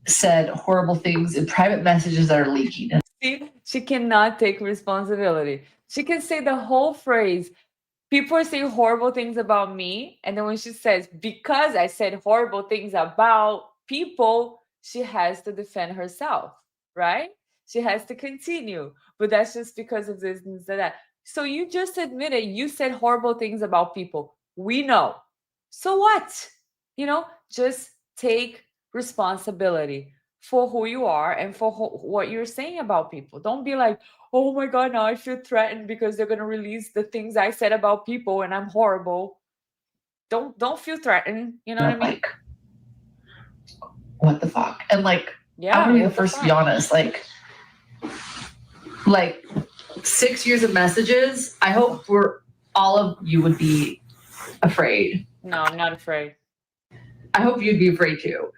said horrible things in private messages that are leaking.
See, she cannot take responsibility. She can say the whole phrase, people are saying horrible things about me. And then when she says, because I said horrible things about people, she has to defend herself, right? She has to continue. But that's just because of this and that. So you just admitted you said horrible things about people. We know. So what? Just take responsibility for who you are and for what you're saying about people. Don't be like, oh my God, now I feel threatened because they're going to release the things I said about people and I'm horrible. Don't feel threatened. You know what I mean?
Like, what the fuck? And
yeah,
I'm gonna be the first to be honest. Like 6 years of messages. I hope all of you would be afraid.
No, I'm not afraid.
I hope you'd be afraid too.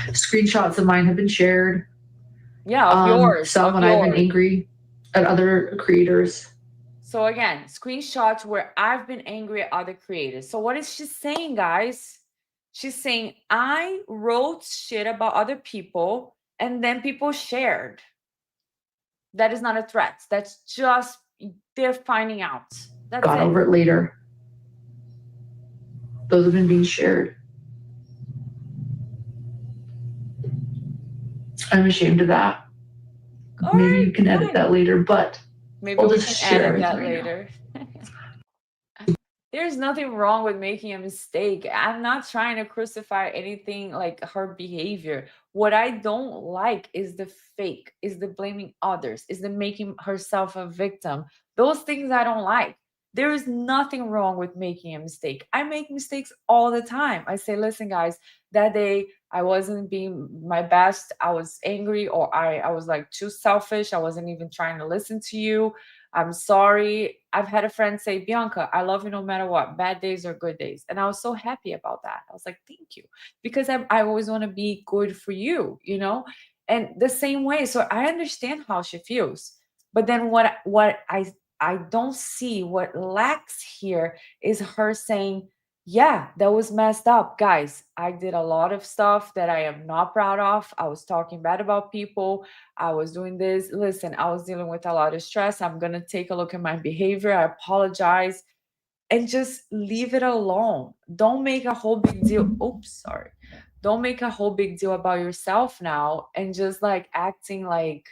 Screenshots of mine have been shared.
Yeah, of yours.
Some when I've been angry at other creators.
So again, screenshots where I've been angry at other creators. So what is she saying, guys? She's saying, I wrote shit about other people and then people shared. That is not a threat. That's just, they're finding out. That's
Got over it later. Those have been being shared. I'm ashamed of that.
All
Maybe
right,
you can edit that later, but
maybe
we'll
we
just
can
share
edit that
everything
later. There's nothing wrong with making a mistake. I'm not trying to crucify anything like her behavior. What I don't like is the fake, is the blaming others, is the making herself a victim. Those things I don't like. There is nothing wrong with making a mistake. I make mistakes all the time. I say, listen, guys, that day I wasn't being my best. I was angry, or I was like too selfish. I wasn't even trying to listen to you. I'm sorry. I've had a friend say, Bianca, I love you no matter what, bad days or good days. And I was so happy about that. I was like, thank you. Because I always want to be good for you, And the same way. So I understand how she feels. But then what I don't see, what lacks here is her saying, yeah, that was messed up. Guys, I did a lot of stuff that I am not proud of. I was talking bad about people. I was doing this. Listen, I was dealing with a lot of stress. I'm going to take a look at my behavior. I apologize. and just leave it alone. Don't make a whole big deal. Oops, sorry. Don't make a whole big deal about yourself now and just like acting like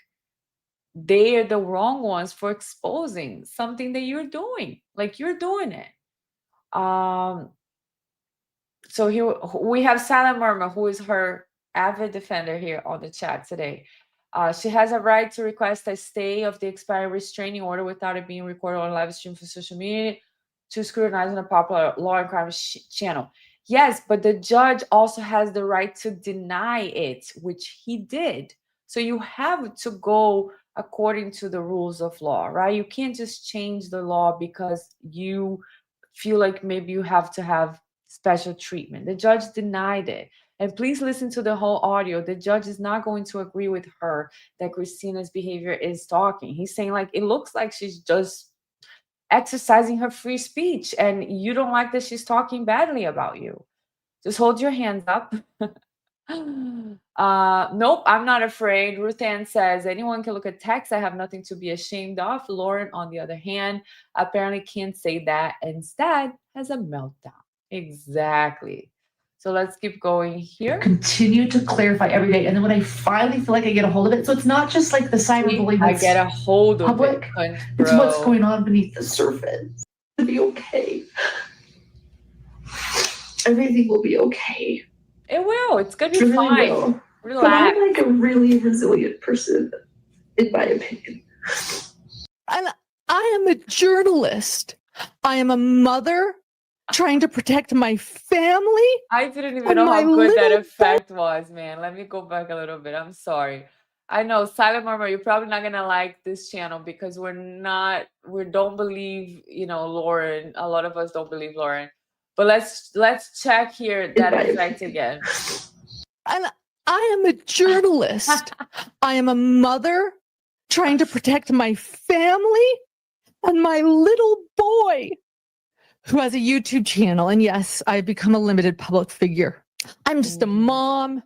they are the wrong ones for exposing something that you're doing. Like you're doing it. Um, so here we have Silent Murmur, who is her avid defender here on the chat today. She has a right to request a stay of the expired restraining order without it being recorded on live stream for social media to scrutinize on a popular law and crime channel. Yes, but the judge also has the right to deny it, which he did. So you have to go according to the rules of law, right? You can't just change the law because you feel like maybe you have to have special treatment. The judge denied it. And please listen to the whole audio. The judge is not going to agree with her that Christina's behavior is stalking. He's saying, like, it looks like she's just exercising her free speech, and you don't like that she's talking badly about you. Just hold your hands up. Nope, I'm not afraid. Ruth Ann says, anyone can look at text. I have nothing to be ashamed of. Lauren, on the other hand, apparently can't say that. Instead, has a meltdown. Exactly. So let's keep going here.
Continue to clarify every day. And then when I finally feel like I get a hold of it, so it's not just like the cyberbullying
I
that's
get a hold of
public,
it.
it's what's going on beneath the surface. To be okay. Everything will be okay.
It will. It's gonna be
It really
fine.
will. But
Relax.
I'm like a really resilient person, in my opinion.
And I am a journalist. I am a mother trying to protect my family.
I didn't even
and
know
my
how good that
little
effect was, man. Let me go back a little bit. I'm sorry. I know, Silent Murmur, you're probably not gonna like this channel because we don't believe, Lauren. A lot of us don't believe Lauren. But let's check here that effect again.
And I am a journalist. I am a mother trying to protect my family and my little boy who has a YouTube channel. And yes, I've become a limited public figure. I'm just a mom.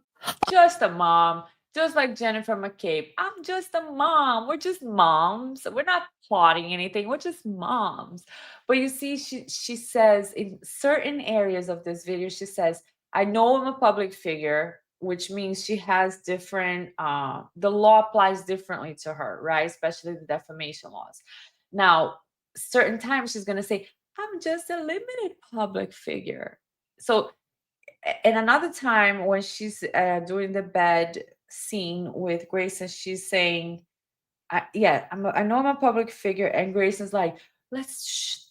Just a mom. Just like Jennifer McCabe. I'm just a mom. We're just moms. We're not plotting anything. We're just moms. But you see, she says in certain areas of this video, she says, I know I'm a public figure, which means she has different, the law applies differently to her, right? Especially the defamation laws. Now, certain times she's going to say, I'm just a limited public figure. So, and another time when she's doing the bed scene with Grayson, she's saying, I know I'm a public figure. And Grayson's like, let's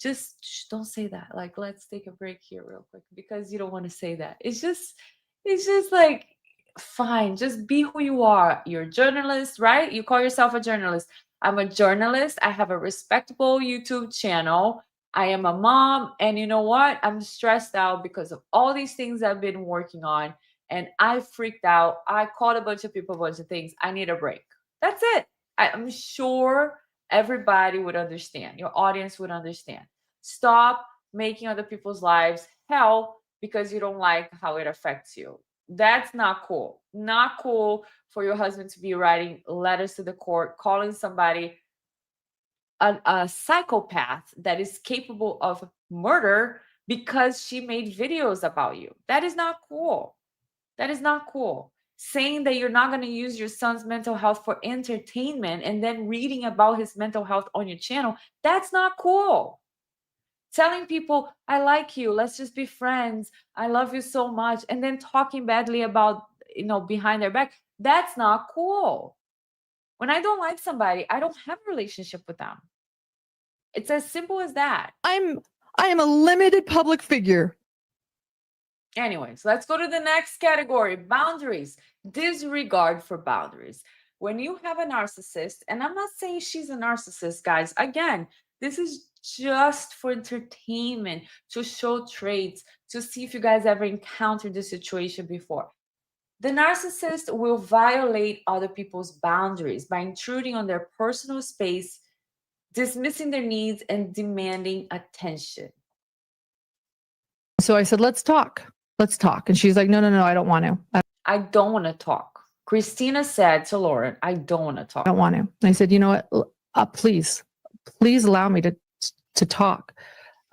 don't say that. Like, let's take a break here real quick because you don't want to say that. It's just like, fine, just be who you are. You're a journalist, right? You call yourself a journalist. I'm a journalist. I have a respectable YouTube channel. I am a mom. And you know what? I'm stressed out because of all these things I've been working on. And I freaked out. I called a bunch of people, a bunch of things. I need a break. That's it. I'm sure everybody would understand. Your audience would understand. Stop making other people's lives hell because you don't like how it affects you. That's not cool. Not cool for your husband to be writing letters to the court, calling somebody a psychopath that is capable of murder because she made videos about you. That is not cool. That is not cool. Saying that you're not going to use your son's mental health for entertainment and then reading about his mental health on your channel, that's not cool. Telling people, I like you, let's just be friends, I love you so much, and then talking badly about, behind their back, that's not cool. When I don't like somebody, I don't have a relationship with them. It's as simple as that.
I am a limited public figure.
Anyways, let's go to the next category, boundaries. Disregard for boundaries. When you have a narcissist, and I'm not saying she's a narcissist, guys. Again, this is just for entertainment, to show traits, to see if you guys ever encountered this situation before. The narcissist will violate other people's boundaries by intruding on their personal space, dismissing their needs, and demanding attention.
So I said, let's talk. Let's talk. And she's like, no, I don't want to.
I don't want to talk. Christina said to Lauren, I don't want to talk.
I don't want to. And I said, you know what? Please allow me to talk.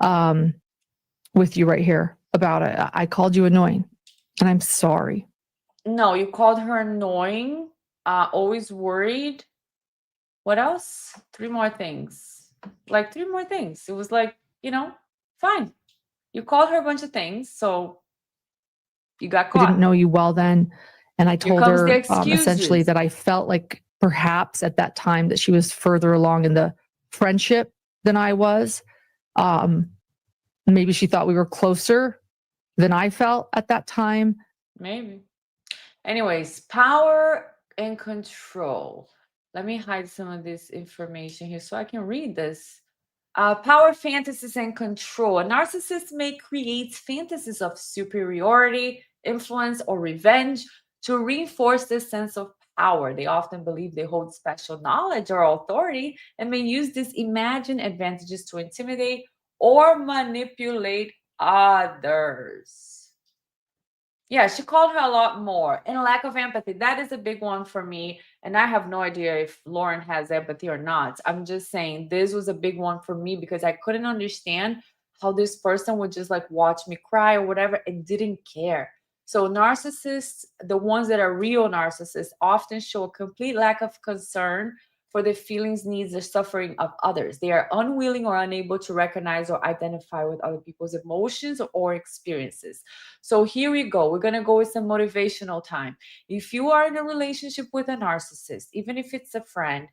with you right here about it. I called you annoying, and I'm sorry.
No, you called her annoying, always worried. What else? Three more things. Like three more things. It was like, fine. You called her a bunch of things, so you got
I didn't
caught.
know you well then, and I
Here
told
comes the
her essentially
excuses.
that I felt like perhaps at that time that she was further along in the friendship than I was. Maybe she thought we were closer than I felt at that time.
Maybe. Anyways, power and control. Let me hide some of this information here so I can read this. Power fantasies and control. A narcissist may create fantasies of superiority, influence, or revenge to reinforce this sense of power. They often believe they hold special knowledge or authority and may use these imagined advantages to intimidate or manipulate others. Yeah, she called her a lot more. And lack of empathy. That is a big one for me. And I have no idea if Lauren has empathy or not. I'm just saying this was a big one for me because I couldn't understand how this person would just like watch me cry or whatever and didn't care. So, narcissists, the ones that are real narcissists, often show a complete lack of concern for the feelings, needs, or suffering of others. They are unwilling or unable to recognize or identify with other people's emotions or experiences. So here we go. We're going to go with some motivational time. If you are in a relationship with a narcissist, even if it's a friend,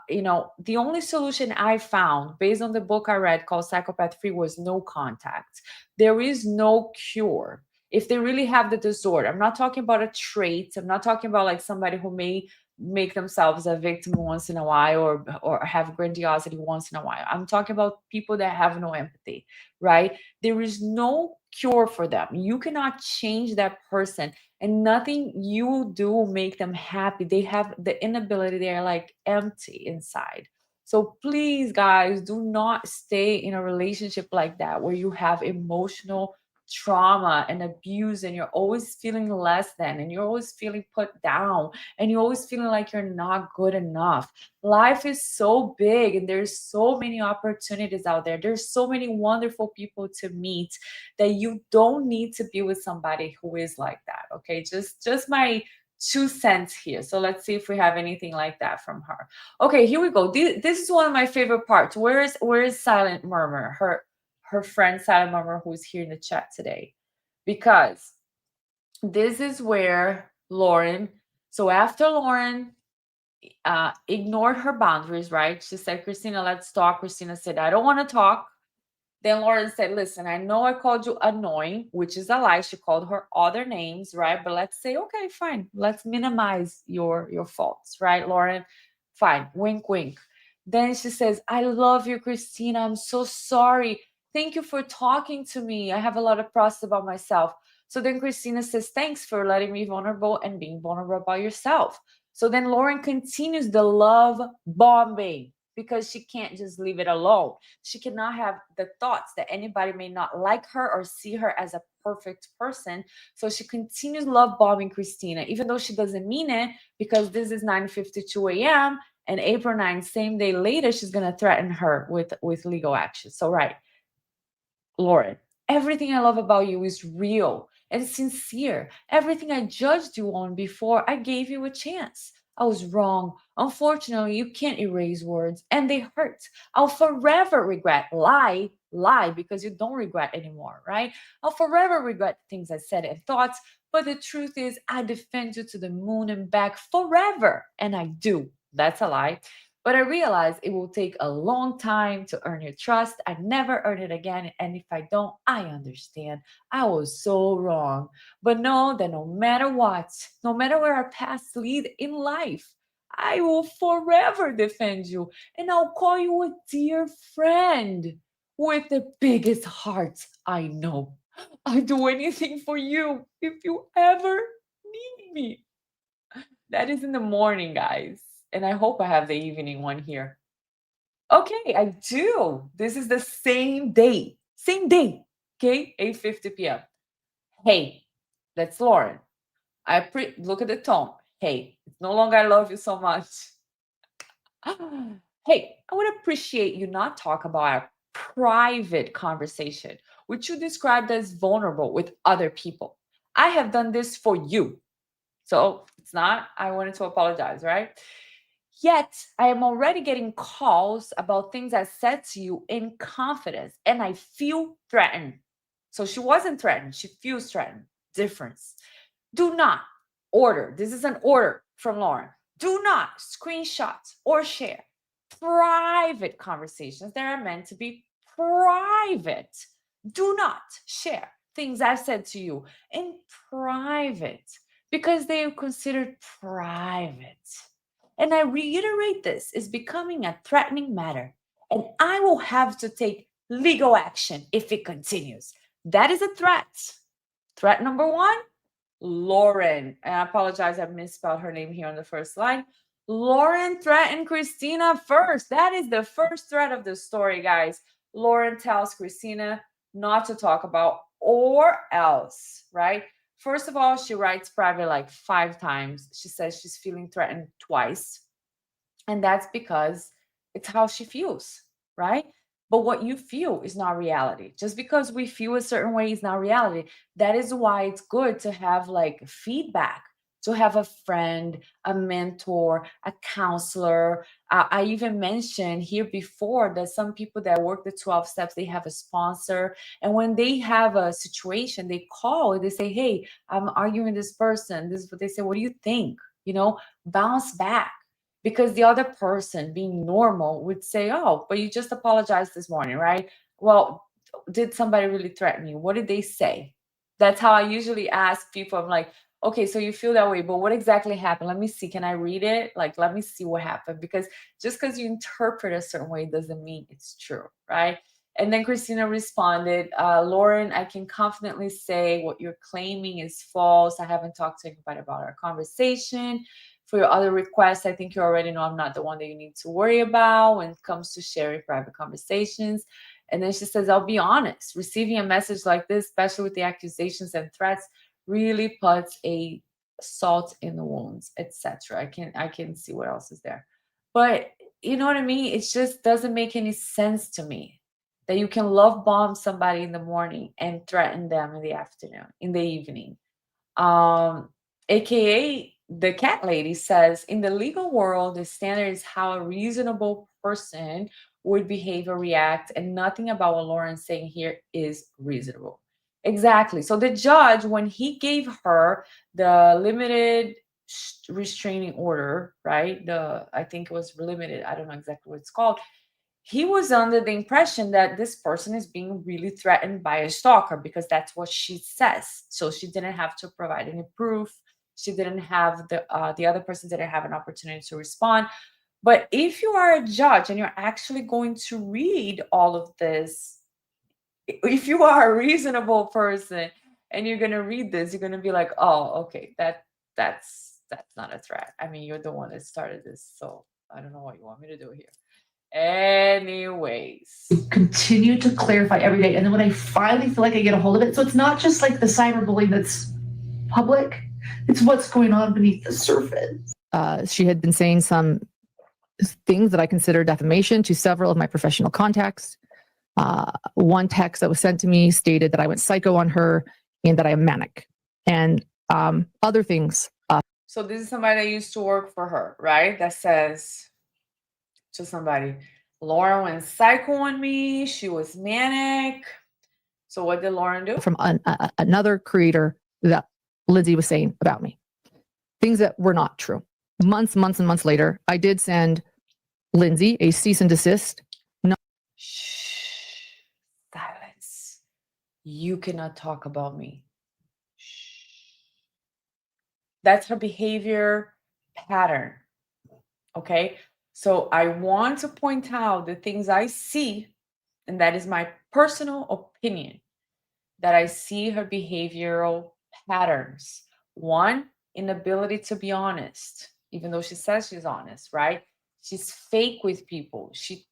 the only solution I found based on the book I read called Psychopath Free was no contact. There is no cure. If they really have the disorder, I'm not talking about a trait. I'm not talking about like somebody who may make themselves a victim once in a while or have grandiosity once in a while. I'm talking about people that have no empathy, right? There is no cure for them. You cannot change that person, and nothing you do will make them happy. They have the inability, they are like empty inside. So please, guys, do not stay in a relationship like that where you have emotional trauma and abuse and you're always feeling less than and you're always feeling put down and you're always feeling like you're not good enough. Life is so big and there's so many opportunities out there. There's so many wonderful people to meet that you don't need to be with somebody who is like that. Okay, just my 2 cents here. So let's see if we have anything like that from her. Okay, here we go. This is one of my favorite parts. Where is Silent Murmur, her friend Silent Murmur, who's here in the chat today? Because this is where Lauren, so after Lauren ignored her boundaries, right? She said, Christina, let's talk. Christina said, I don't want to talk. Then Lauren said, listen, I know I called you annoying, which is a lie. She called her other names, right? But let's say, okay, fine. Let's minimize your faults, right, Lauren? Fine. Wink, wink. Then she says, I love you, Christina. I'm so sorry. Thank you for talking to me. I have a lot of process about myself. So then Christina says, thanks for letting me vulnerable and being vulnerable about yourself. So then Lauren continues the love bombing because she can't just leave it alone. She cannot have the thoughts that anybody may not like her or see her as a perfect person. So she continues love bombing Christina, even though she doesn't mean it, because this is 9:52 a.m. and April 9th, same day later, she's gonna threaten her with legal action. So right, Lauren, everything I love about you is real and sincere. Everything I judged you on before, I gave you a chance. I was wrong. Unfortunately, you can't erase words and they hurt. I'll forever regret. Lie, because you don't regret anymore, right? I'll forever regret things I said and thoughts. But the truth is, I defend you to the moon and back forever. And I do. That's a lie. But I realize it will take a long time to earn your trust. I never earn it again. And if I don't, I understand. I was so wrong. But know that no matter what, no matter where our paths lead in life, I will forever defend you. And I'll call you a dear friend with the biggest heart I know. I'll do anything for you if you ever need me. That is in the morning, guys. And I hope I have the evening one here. Okay, I do. This is the same day. Same day. Okay, 8:50 p.m. Hey, that's Lauren. Look at the tone. Hey, it's no longer I love you so much. Hey, I would appreciate you not talk about our private conversation, which you described as vulnerable with other people. I have done this for you. So it's not, I wanted to apologize, right? Yet I am already getting calls about things I said to you in confidence and I feel threatened. So she wasn't threatened, she feels threatened. Difference. Do not order. This is an order from Lauren. Do not screenshot or share private conversations that are meant to be private. Do not share things I've said to you in private because they are considered private. And I reiterate this is becoming a threatening matter, and I will have to take legal action if it continues. That is a threat. Threat number one, Lauren. And I apologize, I misspelled her name here on the first line. Lauren threatened Christina first. That is the first threat of the story, guys. Lauren tells Christina not to talk about or else, right? First of all, she writes private like 5 times. She says she's feeling threatened twice. And that's because it's how she feels, right? But what you feel is not reality. Just because we feel a certain way is not reality. That is why it's good to have like feedback, to have a friend, a mentor, a counselor. I even mentioned here before that some people that work the 12 steps, they have a sponsor. And when they have a situation, they call, they say, hey, I'm arguing with this person. This is what they say. What do you think? Bounce back, because the other person being normal would say, oh, but you just apologized this morning, right? Well, did somebody really threaten you? What did they say? That's how I usually ask people. I'm like, okay, so you feel that way, but what exactly happened? Let me see. Can I read it? Like, let me see what happened. Because just because you interpret a certain way doesn't mean it's true, right? And then Christina responded, Lauren, I can confidently say what you're claiming is false. I haven't talked to anybody about our conversation. For your other requests, I think you already know I'm not the one that you need to worry about when it comes to sharing private conversations. And then she says, I'll be honest, receiving a message like this, especially with the accusations and threats, really puts a salt in the wounds, etc. I can see what else is there. But you know what I mean? It just doesn't make any sense to me that you can love bomb somebody in the morning and threaten them in the afternoon, in the evening. AKA the cat lady says, in the legal world, the standard is how a reasonable person would behave or react, and nothing about what Lauren's saying here is reasonable. Exactly. So the judge, when he gave her the limited restraining order, right? I think it was limited. I don't know exactly what it's called. He was under the impression that this person is being really threatened by a stalker because that's what she says. So she didn't have to provide any proof. She didn't have the other person didn't have an opportunity to respond. But if you are a judge and you're actually going to read all of this, if you are a reasonable person and you're going to read this, you're going to be like, oh, okay, that's not a threat. I mean, you're the one that started this, so I don't know what you want me to do here. Anyways,
Continue to clarify every day. And then when I finally feel like I get a hold of it, so it's not just like the cyberbullying that's public, it's what's going on beneath the surface.
She had been saying some things that I consider defamation to several of my professional contacts. One text that was sent to me stated that I went psycho on her and that I am manic, and other things.
So this is somebody that used to work for her, right? That says to somebody, Lauren went psycho on me. She was manic. So what did Lauren do?
From another creator that Lindsay was saying about me, things that were not true. Months and months later, I did send Lindsay a cease and desist. No.
Shh. Silence. You cannot talk about me. Shh. That's her behavior pattern. Okay. So I want to point out the things I see, and that is my personal opinion, that I see her behavioral patterns. One, inability to be honest, even though she says she's honest, right? She's fake with people. She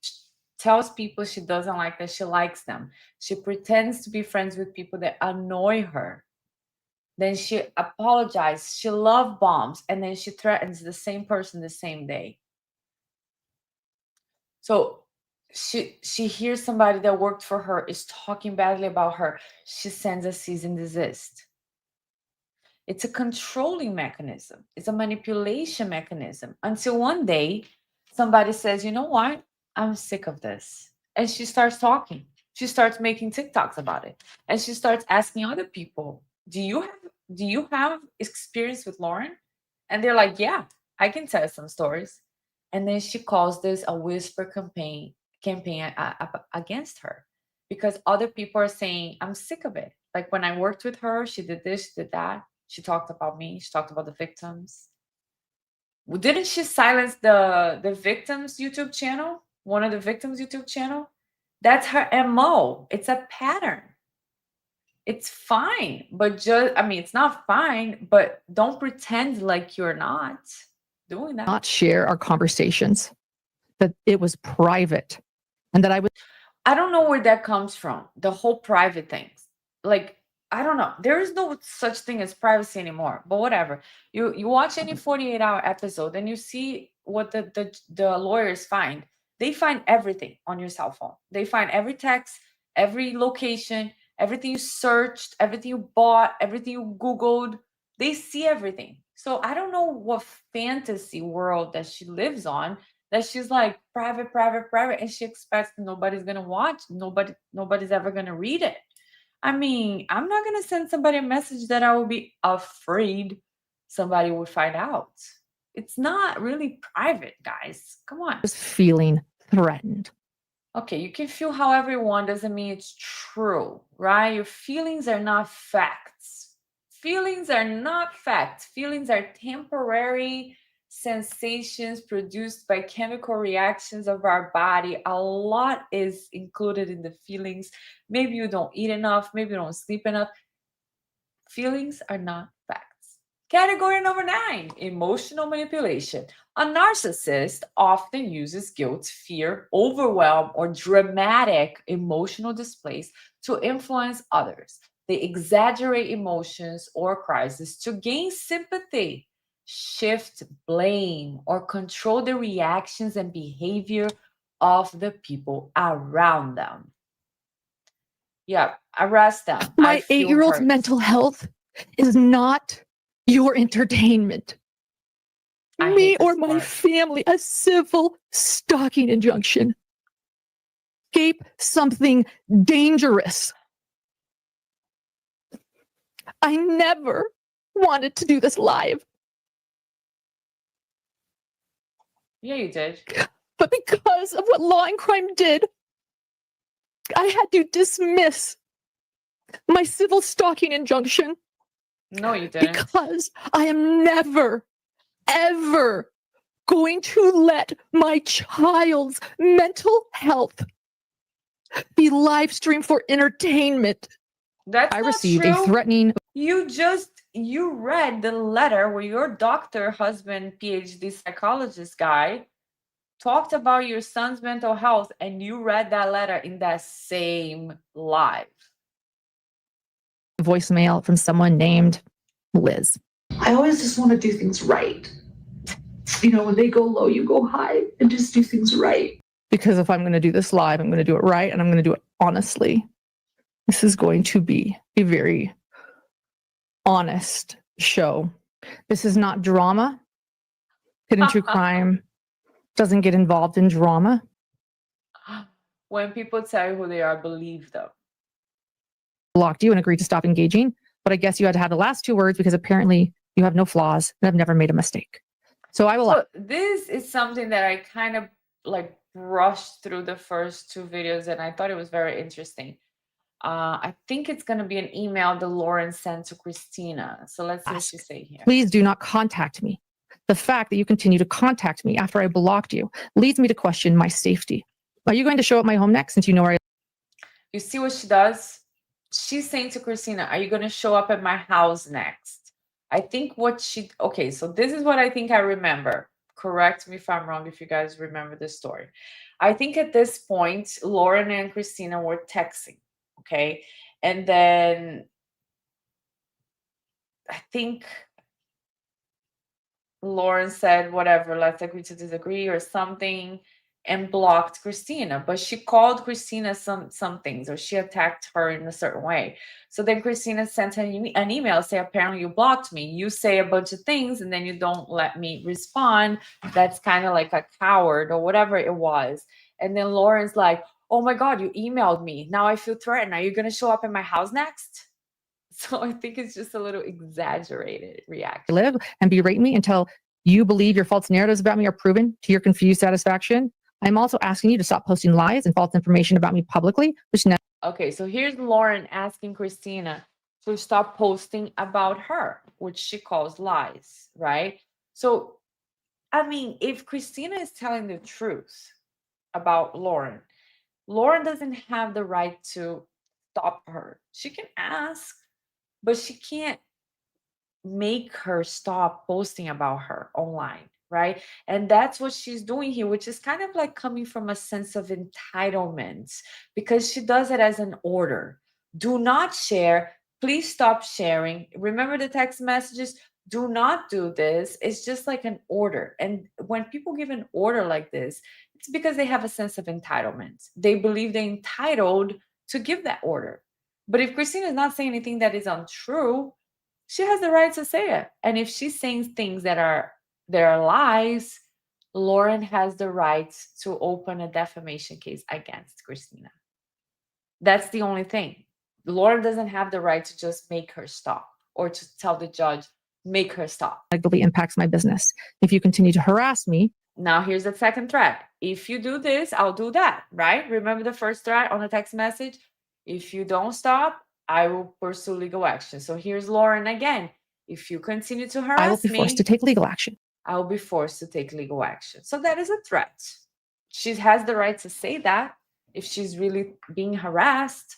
tells people she doesn't like that she likes them. She pretends to be friends with people that annoy her. Then she apologizes. She love bombs, and then she threatens the same person the same day. So she hears somebody that worked for her is talking badly about her, she sends a cease and desist. It's a controlling mechanism. It's a manipulation mechanism. Until one day, somebody says, "You know what? I'm sick of this." And she starts talking. She starts making TikToks about it. And she starts asking other people, "Do you have experience with Lauren?" And they're like, "Yeah, I can tell some stories." And then she calls this a whisper campaign against her, because other people are saying, "I'm sick of it. Like when I worked with her, she did this, she did that. She talked about me. She talked about the victims." Well, didn't she silence the victims YouTube channel? One of the victims YouTube channel? That's her MO. It's a pattern. It's fine, but just I mean, it's not fine, but don't pretend like you're not doing that.
Not share our conversations, that it was private, and that I was
I don't know where that comes from. The whole private things. Like, I don't know. There is no such thing as privacy anymore. But whatever. You watch any 48-hour episode and you see what the lawyers find. They find everything on your cell phone. They find every text, every location, everything you searched, everything you bought, everything you Googled. They see everything. So I don't know what fantasy world that she lives on, that she's like private, private, private, and she expects nobody's gonna watch, nobody's ever gonna read it. I mean, I'm not gonna send somebody a message that I will be afraid somebody would find out. It's not really private, guys. Come on.
feeling threatened.
Okay, you can feel however you want, doesn't mean it's true, right? Your feelings are not facts. Feelings are not facts. Feelings are temporary sensations produced by chemical reactions of our body. A lot is included in the feelings. Maybe you don't eat enough, maybe you don't sleep enough. Feelings are not facts. Category number 9, emotional manipulation. A narcissist often uses guilt, fear, overwhelm, or dramatic emotional displays to influence others. They exaggerate emotions or crises to gain sympathy, shift blame, or control the reactions and behavior of the people around them. Yeah, arrest them. I
My
feel
8-year-old's
hurt.
mental health is not your entertainment.
I
Me
hate
or
this
my
part.
family, a civil stalking injunction. Escape something dangerous. I never wanted to do this live,
Yeah, you did.
but because of what Law and Crime did, I had to dismiss my civil stalking injunction
No, you didn't.
because I am never, ever going to let my child's mental health be live streamed for entertainment.
That's
I
not
received
true.
a threatening
You read the letter where your doctor, husband, PhD psychologist guy talked about your son's mental health, and you read that letter in that same live.
voicemail from someone named Liz.
I always just want to do things right. You know, when they go low, you go high, and just do things right.
Because if I'm going to do this live, I'm going to do it right and I'm going to do it honestly. This is going to be a very honest show. This is not drama. Hidden True Crime doesn't get involved in drama.
When people tell you who they are, believe them.
Blocked you and agreed to stop engaging. But I guess you had to have the last 2 words because apparently you have no flaws and have never made a mistake. So I will.
So this is something that I kind of like brushed through the first 2 videos, and I thought it was very interesting. I think it's going to be an email that Lauren sent to Christina. So let's see what she say here.
Please do not contact me. The fact that you continue to contact me after I blocked you leads me to question my safety. Are you going to show up my home next since you know where I
You see what she does? She's saying to Christina, "Are you going to show up at my house next?" I think okay, so this is what I think I remember. Correct me if I'm wrong, if you guys remember this story. I think at this point, Lauren and Christina were texting, okay? And then I think Lauren said, whatever, let's agree to disagree or something. and blocked Christina, but she called Christina some things, or she attacked her in a certain way. So then Christina sent an email say, apparently you blocked me. You say a bunch of things and then you don't let me respond. That's kind of like a coward or whatever it was. And then Lauren's like, oh my God, you emailed me. Now I feel threatened. Are you going to show up in my house next? So I think it's just a little exaggerated reaction.
Live and berate me until you believe your false narratives about me are proven to your confused satisfaction. I'm also asking you to stop posting lies and false information about me publicly, which now
Okay, so here's Lauren asking Christina to stop posting about her, which she calls lies, right? So, I mean, if Christina is telling the truth about Lauren, Lauren doesn't have the right to stop her. She can ask, but she can't make her stop posting about her online, right? And that's what she's doing here, which is kind of like coming from a sense of entitlement, because she does it as an order. Do not share. Please stop sharing. Remember the text messages? Do not do this. It's just like an order. And when people give an order like this, it's because they have a sense of entitlement. They believe they're entitled to give that order. But if Christina is not saying anything that is untrue, she has the right to say it. And if she's saying things that are lies, Lauren has the right to open a defamation case against Christina. That's the only thing. Lauren doesn't have the right to just make her stop, or to tell the judge, make her stop.
negatively impacts my business. If you continue to harass me,
Now here's the second threat. If you do this, I'll do that, right? Remember the first threat on the text message? If you don't stop, I will pursue legal action. So here's Lauren again. If you continue to
I will
harass
be forced to
me,
take legal action.
I will be forced to take legal action. So that is a threat. She has the right to say that if she's really being harassed,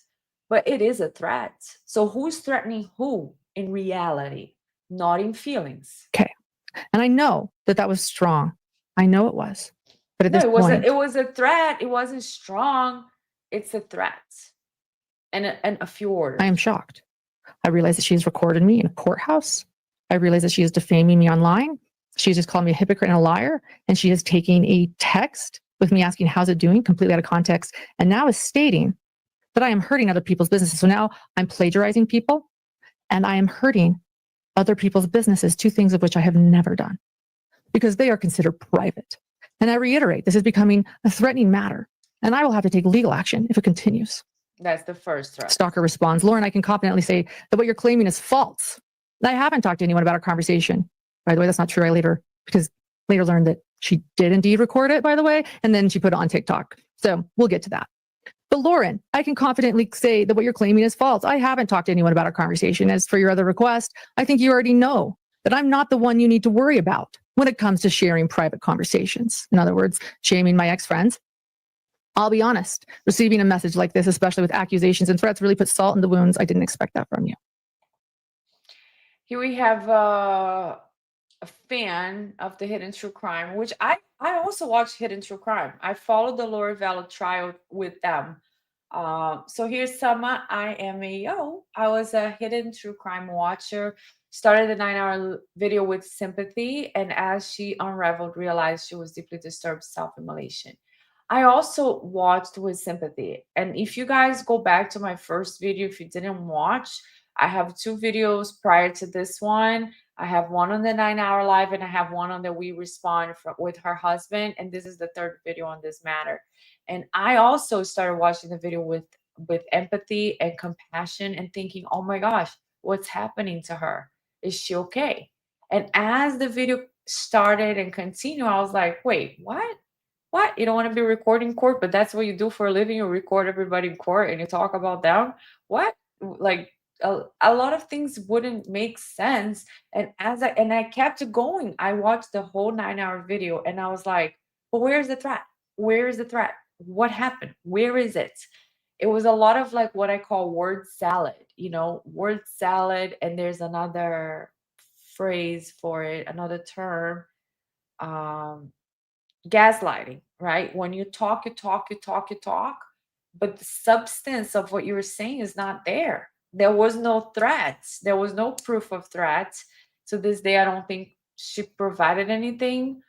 but it is a threat. So who's threatening who in reality, not in feelings?
And I know that that was strong. I know it was. But at
No,
this
it was
point,
it was a threat. It wasn't strong. It's a threat. And a few orders.
I am shocked. I realize that she has recorded me in a courthouse. I realize that she is defaming me online. She's just called me a hypocrite and a liar. And she is taking a text with me asking, how's it doing? Completely out of context. And now is stating that I am hurting other people's businesses. So now I'm plagiarizing people and I am hurting other people's businesses, two things of which I have never done because they are considered private. And I reiterate, this is becoming a threatening matter and I will have to take legal action if it continues.
That's the first threat.
Stalker responds, Lauren, I can confidently say that what you're claiming is false. I haven't talked to anyone about our conversation. By the way, that's not true. I later learned that she did indeed record it, by the way, and then she put it on TikTok. So we'll get to that. But Lauren, I can confidently say that what you're claiming is false. I haven't talked to anyone about our conversation. As for your other request, I think you already know that I'm not the one you need to worry about when it comes to sharing private conversations. In other words, shaming my ex-friends. I'll be honest, receiving a message like this, especially with accusations and threats, really puts salt in the wounds. I didn't expect that from you.
Here we have a fan of the Hidden True Crime, which I also watch Hidden True Crime. I followed the Lori Vallow trial with them. So here's Sama. I am I was a Hidden True Crime watcher. Started the 9-hour video with sympathy, and as she unraveled, realized she was deeply disturbed, self-immolation. I also watched with sympathy. And if you guys go back to my first video, if you didn't watch, I have 2 videos prior to this one. I have one on the 9-hour live and I have one on the We Respond with her husband. And this is the 3rd video on this matter. And I also started watching the video with empathy and compassion and thinking, oh my gosh, what's happening to her? Is she okay? And as the video started and continued, I was like, wait, what? What? You don't want to be recording court, but that's what you do for a living. You record everybody in court and you talk about them. What? Like a lot of things wouldn't make sense. And I kept going. I watched the whole 9-hour video and I was like, but where's the threat? Where is the threat? What happened? Where is it? It was a lot of like what I call word salad, word salad. And there's another phrase for it, another term. Gaslighting, right? When you talk, but the substance of what you were saying is not there. There was no threats. There was no proof of threats. To this day, I don't think she provided anything.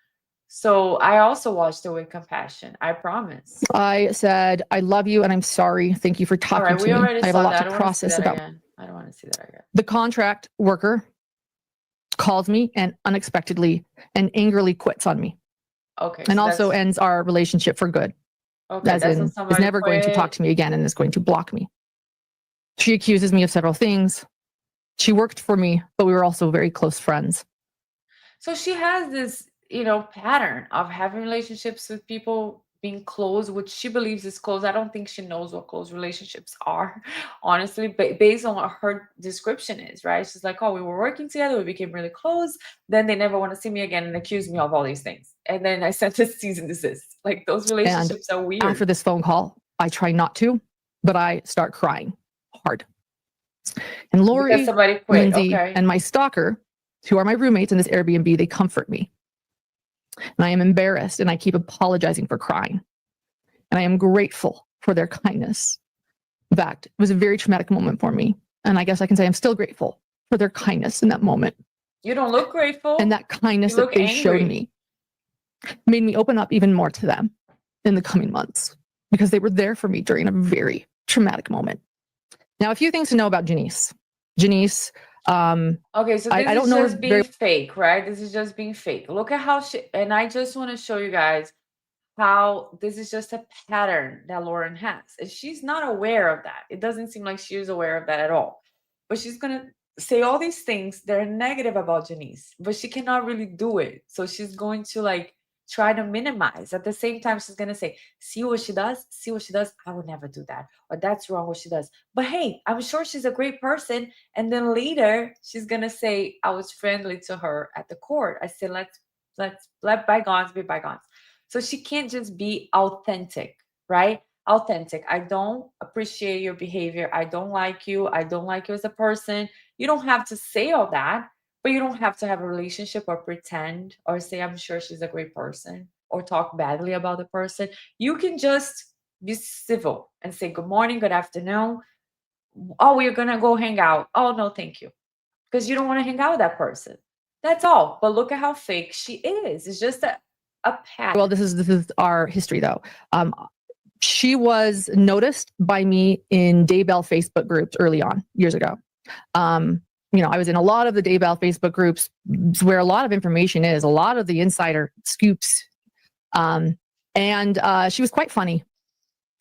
So I also watched it with compassion. I promise.
I said, I love you and I'm sorry. Thank you for
All
talking
right,
to
we
me.
already
I have a
saw
lot
that. I
to
don't want to see
process
that
about.
again. I don't want to see that again.
The contract worker calls me and unexpectedly and angrily quits on me,
Okay.
and
so
also
that's
ends our relationship for good.
okay.
As
That's when
in, is
somebody
never going to talk
quit.
to me again and is going to block me. She accuses me of several things. She worked for me, but we were also very close friends.
So she has this, pattern of having relationships with people being close, which she believes is close. I don't think she knows what close relationships are, honestly, but based on what her description is, right? She's like, oh, we were working together, we became really close. Then they never want to see me again and accuse me of all these things. And then I sent a cease and desist. Like those relationships are weird.
After this phone call, I try not to, but I start crying hard. And Lori,
Because somebody quit.
Lindsay,
Okay.
and my stalker, who are my roommates in this Airbnb, they comfort me. And I am embarrassed and I keep apologizing for crying. And I am grateful for their kindness. In fact, it was a very traumatic moment for me. And I guess I can say I'm still grateful for their kindness in that moment.
You don't look grateful.
And that kindness
You
that
look
they
angry.
showed me made me open up even more to them in the coming months, because they were there for me during a very traumatic moment. Now, a few things to know about Janice. Janice,
Okay, so this
I don't
is
know her
just being fake, right? This is just being fake. Look at how and I just want to show you guys how this is just a pattern that Lauren has. And she's not aware of that. It doesn't seem like she is aware of that at all. But she's going to say all these things that are negative about Janice, but she cannot really do it. So she's going to try to minimize. At the same time, she's going to say, see what she does? See what she does? I would never do that. Or that's wrong what she does. But hey, I'm sure she's a great person. And then later she's going to say, I was friendly to her at the court. I said, let's let bygones be bygones. So she can't just be authentic, right? Authentic. I don't appreciate your behavior. I don't like you. I don't like you as a person. You don't have to say all that, but you don't have to have a relationship or pretend or say, I'm sure she's a great person or talk badly about the person. You can just be civil and say, good morning, good afternoon. Oh, we're going to go hang out. Oh, no, thank you. Because you don't want to hang out with that person. That's all. But look at how fake she is. It's just a pattern.
well, this is our history though. She was noticed by me in Daybell Facebook groups early on, years ago. I was in a lot of the Daybell Facebook groups where a lot of information is, a lot of the insider scoops. And she was quite funny.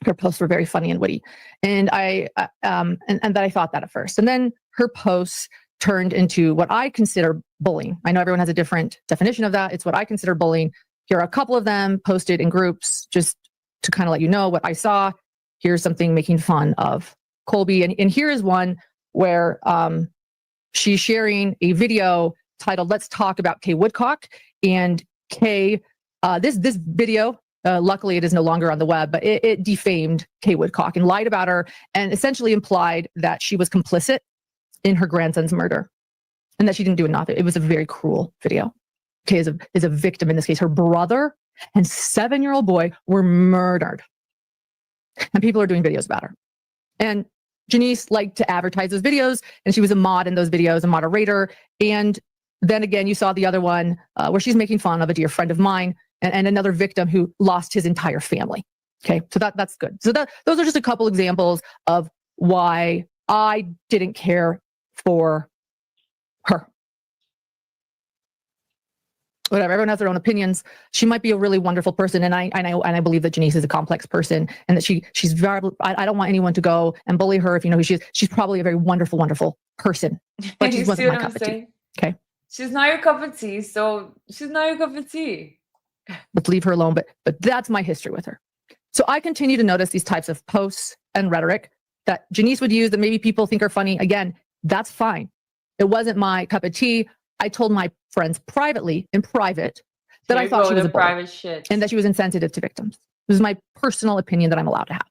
Her posts were very funny and witty. And that I thought that at first. And then her posts turned into what I consider bullying. I know everyone has a different definition of that. It's what I consider bullying. Here are a couple of them posted in groups just to kind of let you know what I saw. Here's something making fun of Colby. And here is one where she's sharing a video titled, Let's Talk About Kay Woodcock. And Kay, this video, luckily it is no longer on the web, but it defamed Kay Woodcock and lied about her and essentially implied that she was complicit in her grandson's murder and that she didn't do enough. It was a very cruel video. Kay is a victim in this case. Her brother and 7-year-old boy were murdered. And people are doing videos about her. And Janice liked to advertise those videos, and she was a mod in those videos, a moderator. And then again, you saw the other one where she's making fun of a dear friend of mine and another victim who lost his entire family. Okay, so that's good. So those are just a couple examples of why I didn't care for her. Whatever, everyone has their own opinions. She might be a really wonderful person, and I believe that Janice is a complex person, and that she's very. I don't want anyone to go and bully her if you know who she is. She's probably a very wonderful, wonderful person, but she wasn't my cup of tea. Okay,
she's not your cup of tea, so she's not your cup of tea.
Let's leave her alone. But that's my history with her. So I continue to notice these types of posts and rhetoric that Janice would use that maybe people think are funny. Again, that's fine. It wasn't my cup of tea. I told my friends privately, in private, that I thought she was a bully and that she was insensitive to victims. This is my personal opinion that I'm allowed to have.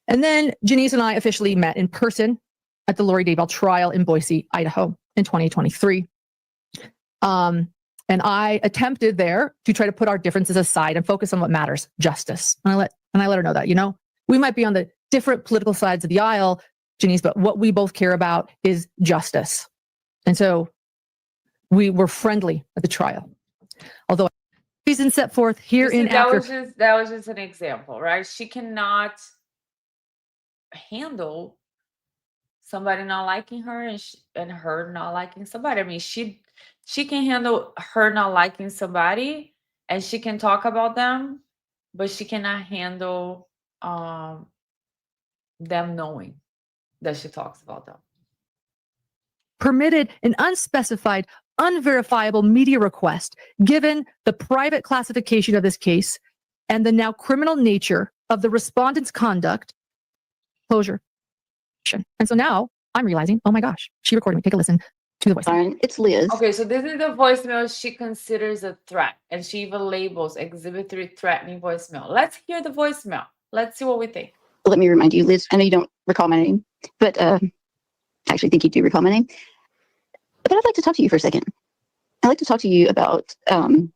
And then Janice and I officially met in person at the Lori Daybell trial in Boise, Idaho in 2023. And I attempted there to try to put our differences aside and focus on what matters, justice. And I let her know that, we might be on the different political sides of the aisle, Janice, but what we both care about is justice. And so we were friendly at the trial. Although reasons set forth
You
herein
see, that
after.
was just an example, right? She cannot handle somebody not liking her and her not liking somebody. I mean, she can handle her not liking somebody and she can talk about them, but she cannot handle them knowing that she talks about them.
Permitted an unspecified, unverifiable media request, given the private classification of this case and the now criminal nature of the respondent's conduct. Closure. And so now I'm realizing, oh my gosh, she recorded me. Take a listen to the voice.
It's Liz.
Okay, so this is the voicemail she considers a threat, and she even labels Exhibit 3 threatening voicemail. Let's hear the voicemail. Let's see what we think.
Let me remind you, Liz, I know you don't recall my name, but I actually think you do recall my name. But I'd like to talk to you for a second. I'd like to talk to you about, number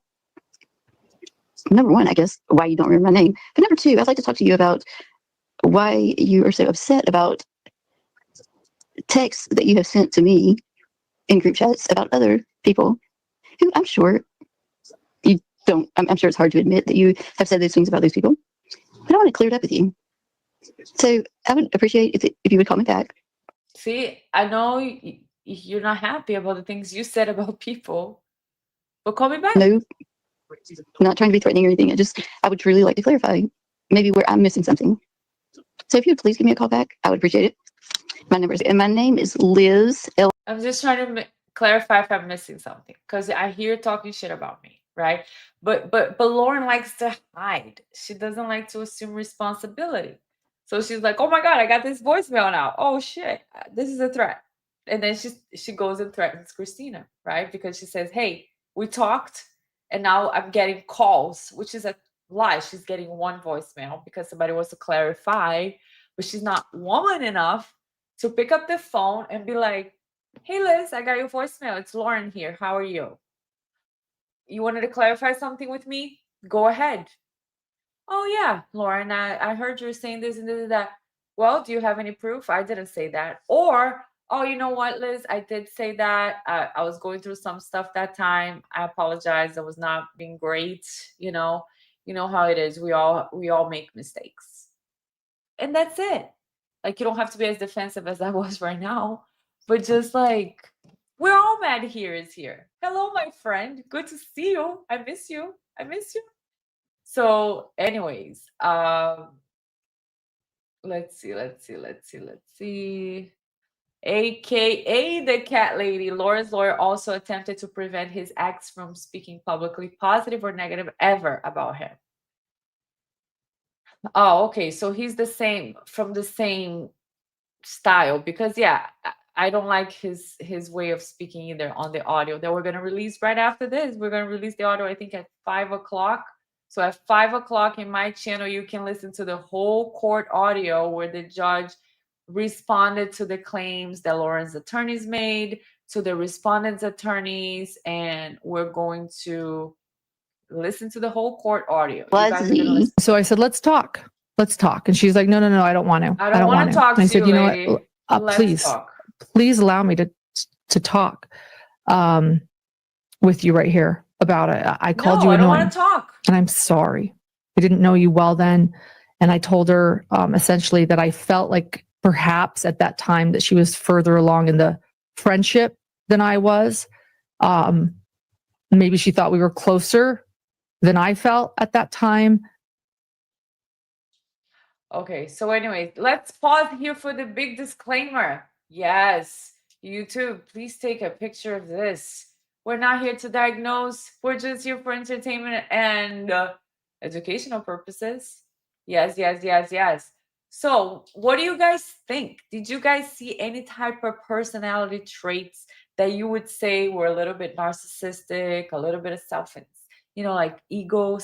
one, I guess, why you don't remember my name. But number two, I'd like to talk to you about why you are so upset about texts that you have sent to me in group chats about other people who I'm sure you don't, I'm sure it's hard to admit that you have said those things about those people. But I want to clear it up with you. So I would appreciate if you would call me back.
See, I know you're not happy about the things you said about people, but call me back.
No, I'm not trying to be threatening or anything. I would really like to clarify maybe where I'm missing something. So if you would please give me a call back, I would appreciate it. My name is Liz.
I'm just trying to clarify if I'm missing something, because I hear talking shit about me, right? But Lauren likes to hide. She doesn't like to assume responsibility. So she's like, "Oh my god, I got this voicemail now. Oh shit, this is a threat." And then she goes and threatens Christina, right? Because she says, "Hey, we talked, and now I'm getting calls," which is a lie. She's getting one voicemail because somebody wants to clarify, but she's not woman enough to pick up the phone and be like, "Hey Liz, I got your voicemail. It's Lauren here. How are you? You wanted to clarify something with me? Go ahead." "Oh yeah, Lauren, I heard you were saying this and this and that." "Well, do you have any proof?" "I didn't say that." Or, "Oh, you know what, Liz? I did say that. I was going through some stuff that time. I apologize. I was not being great. You know how it is. We all make mistakes." And that's it. Like, you don't have to be as defensive as I was right now, but just like, we're all mad here is here. "Hello, my friend. Good to see you. I miss you. I miss you." So, anyways, let's see. AKA the cat lady, Laura's lawyer also attempted to prevent his ex from speaking publicly, positive or negative, ever about him. Oh, okay. So he's from the same style, because yeah, I don't like his way of speaking either on the audio that we're gonna release right after this. We're gonna release the audio, I think, at 5 o'clock. So at 5 o'clock in my channel, you can listen to the whole court audio where the judge responded to the claims that Lauren's attorneys made, to the respondent's attorneys, and we're going to listen to the whole court audio. You guys are gonna listen.
So I said, let's talk. Let's talk. And she's like, no, I don't want to.
I don't want to talk
And I
to
said,
you,
you know
lady.
what?
Let's
Please,
talk.
please allow me to talk with you right here about it. I called you
I don't
annoying.
want to talk.
And I'm sorry. I didn't know you well then. And I told her essentially that I felt like perhaps at that time that she was further along in the friendship than I was. Maybe she thought we were closer than I felt at that time.
Okay, so anyway, let's pause here for the big disclaimer. Yes, YouTube, please take a picture of this. We're not here to diagnose. We're just here for entertainment and educational purposes. Yes. So, what do you guys think? Did you guys see any type of personality traits that you would say were a little bit narcissistic, a little bit of like ego,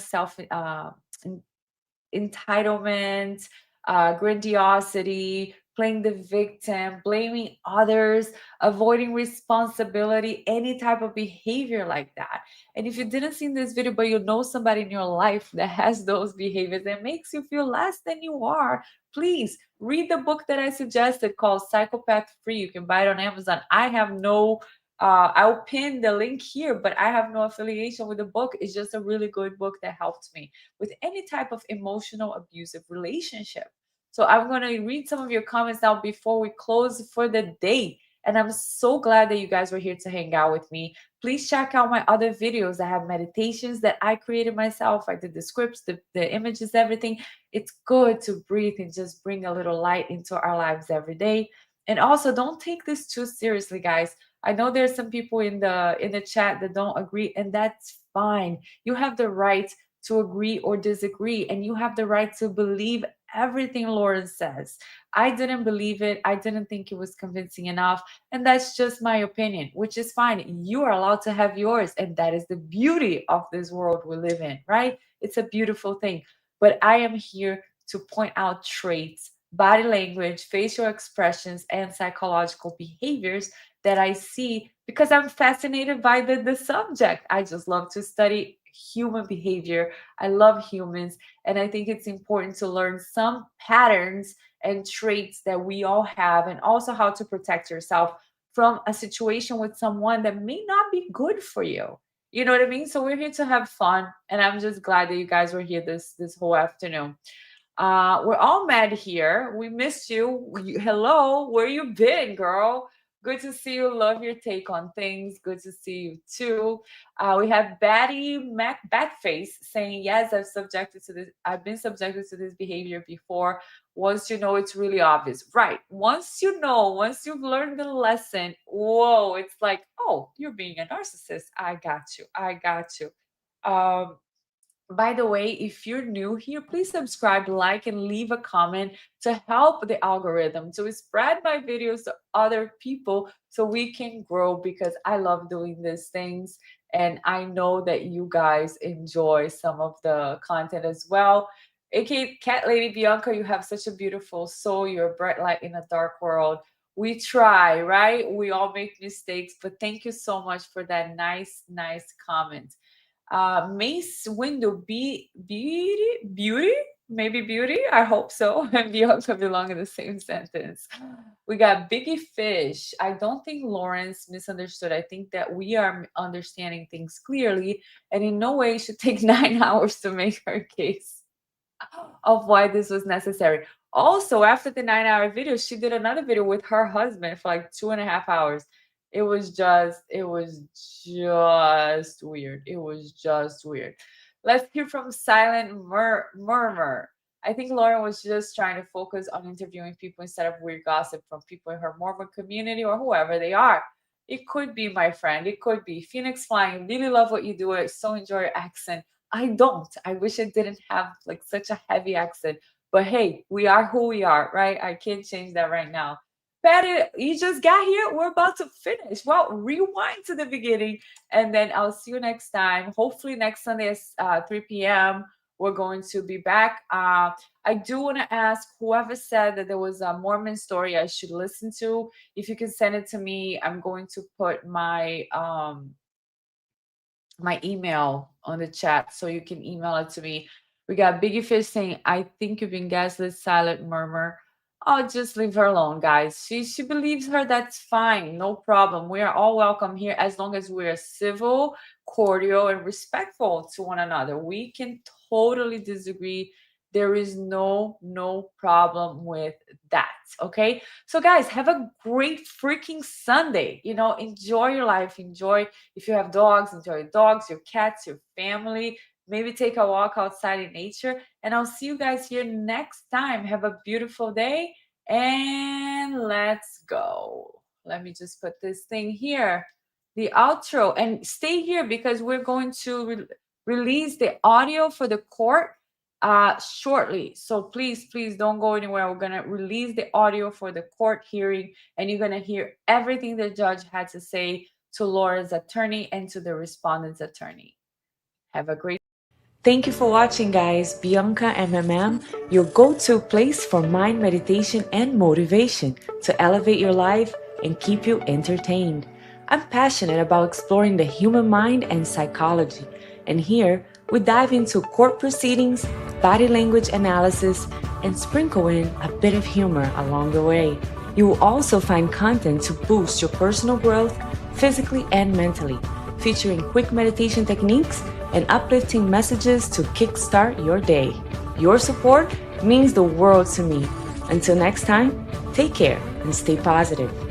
entitlement, grandiosity, playing the victim, blaming others, avoiding responsibility, any type of behavior like that? And if you didn't see this video, but you know somebody in your life that has those behaviors that makes you feel less than you are, please read the book that I suggested called Psychopath Free. You can buy it on Amazon. I have no I'll pin the link here, but I have no affiliation with the book. It's just a really good book that helped me with any type of emotional abusive relationship. So I'm going to read some of your comments now before we close for the day. And I'm so glad that you guys were here to hang out with me. Please check out my other videos. I have meditations that I created myself. I did the scripts, the images, everything. It's good to breathe and just bring a little light into our lives every day. And also, don't take this too seriously, guys. I know there's some people in the chat that don't agree, and that's fine. You have the right to agree or disagree, and you have the right to believe everything Lauren says. I didn't believe it. I didn't think it was convincing enough, and that's just my opinion, which is fine. You are allowed to have yours, and that is the beauty of this world we live in, right? It's a beautiful thing. But I am here to point out traits, body language, facial expressions, and psychological behaviors that I see because I'm fascinated by the subject. I just love to study human behavior. I love humans. And I think it's important to learn some patterns and traits that we all have, and also how to protect yourself from a situation with someone that may not be good for you. You know what I mean? So we're here to have fun. And I'm just glad that you guys were here this whole afternoon. We're all mad here. We missed you. Hello, where you been, girl? Good to see you. Love your take on things. Good to see you too. We have Batty Mac Batface saying, "Yes, I've subjected to this. I've been subjected to this behavior before. Once you know, it's really obvious, right? Once you know, once you've learned the lesson, whoa, it's like, oh, you're being a narcissist. I got you. I got you." Um, by the way, if you're new here, please subscribe, like, and leave a comment to help the algorithm to spread my videos to other people so we can grow, because I love doing these things. And I know that you guys enjoy some of the content as well. AK Cat Lady Bianca, you have such a beautiful soul. You're a bright light in a dark world. We try, right? We all make mistakes, but thank you so much for that nice, nice comment. Mace Window Beauty, maybe Beauty. I hope so. And Bianca belong in the same sentence. We got Biggie Fish. I don't think Lawrence misunderstood. I think that we are understanding things clearly, and in no way should take 9 hours to make her case of why this was necessary. Also, after the 9 hour video, she did another video with her husband for like 2.5 hours. It was just weird. It was just weird. Let's hear from Silent Murmur. I think Lauren was just trying to focus on interviewing people instead of weird gossip from people in her Mormon community or whoever they are. It could be, my friend. It could be. Phoenix Flying, really love what you do. I so enjoy your accent. I don't. I wish I didn't have like such a heavy accent. But hey, we are who we are, right? I can't change that right now. Patty, you just got here. We're about to finish. Well, rewind to the beginning, and then I'll see you next time. Hopefully, next Sunday at 3 p.m. We're going to be back. I do want to ask whoever said that there was a Mormon story I should listen to. If you can send it to me, I'm going to put my email on the chat so you can email it to me. We got Biggie Fish saying, "I think you've been gaslit." Silent Murmur. Oh, just leave her alone, guys. She believes her. That's fine. No problem. We are all welcome here as long as we're civil, cordial, and respectful to one another. We can totally disagree. There is no problem with that. Okay. So guys, have a great freaking Sunday. Enjoy your life. Enjoy, if you have dogs, enjoy your dogs, your cats, your family. Maybe take a walk outside in nature. And I'll see you guys here next time. Have a beautiful day. And let's go. Let me just put this thing here. The outro. And stay here because we're going to release the audio for the court shortly. So please don't go anywhere. We're going to release the audio for the court hearing. And you're going to hear everything the judge had to say to Laura's attorney and to the respondent's attorney. Have a great. Thank you for watching, guys. Bianca MMM, your go-to place for mind meditation and motivation to elevate your life and keep you entertained. I'm passionate about exploring the human mind and psychology, and here we dive into court proceedings, body language analysis, and sprinkle in a bit of humor along the way. You will also find content to boost your personal growth, physically and mentally, featuring quick meditation techniques and uplifting messages to kickstart your day. Your support means the world to me. Until next time, take care and stay positive.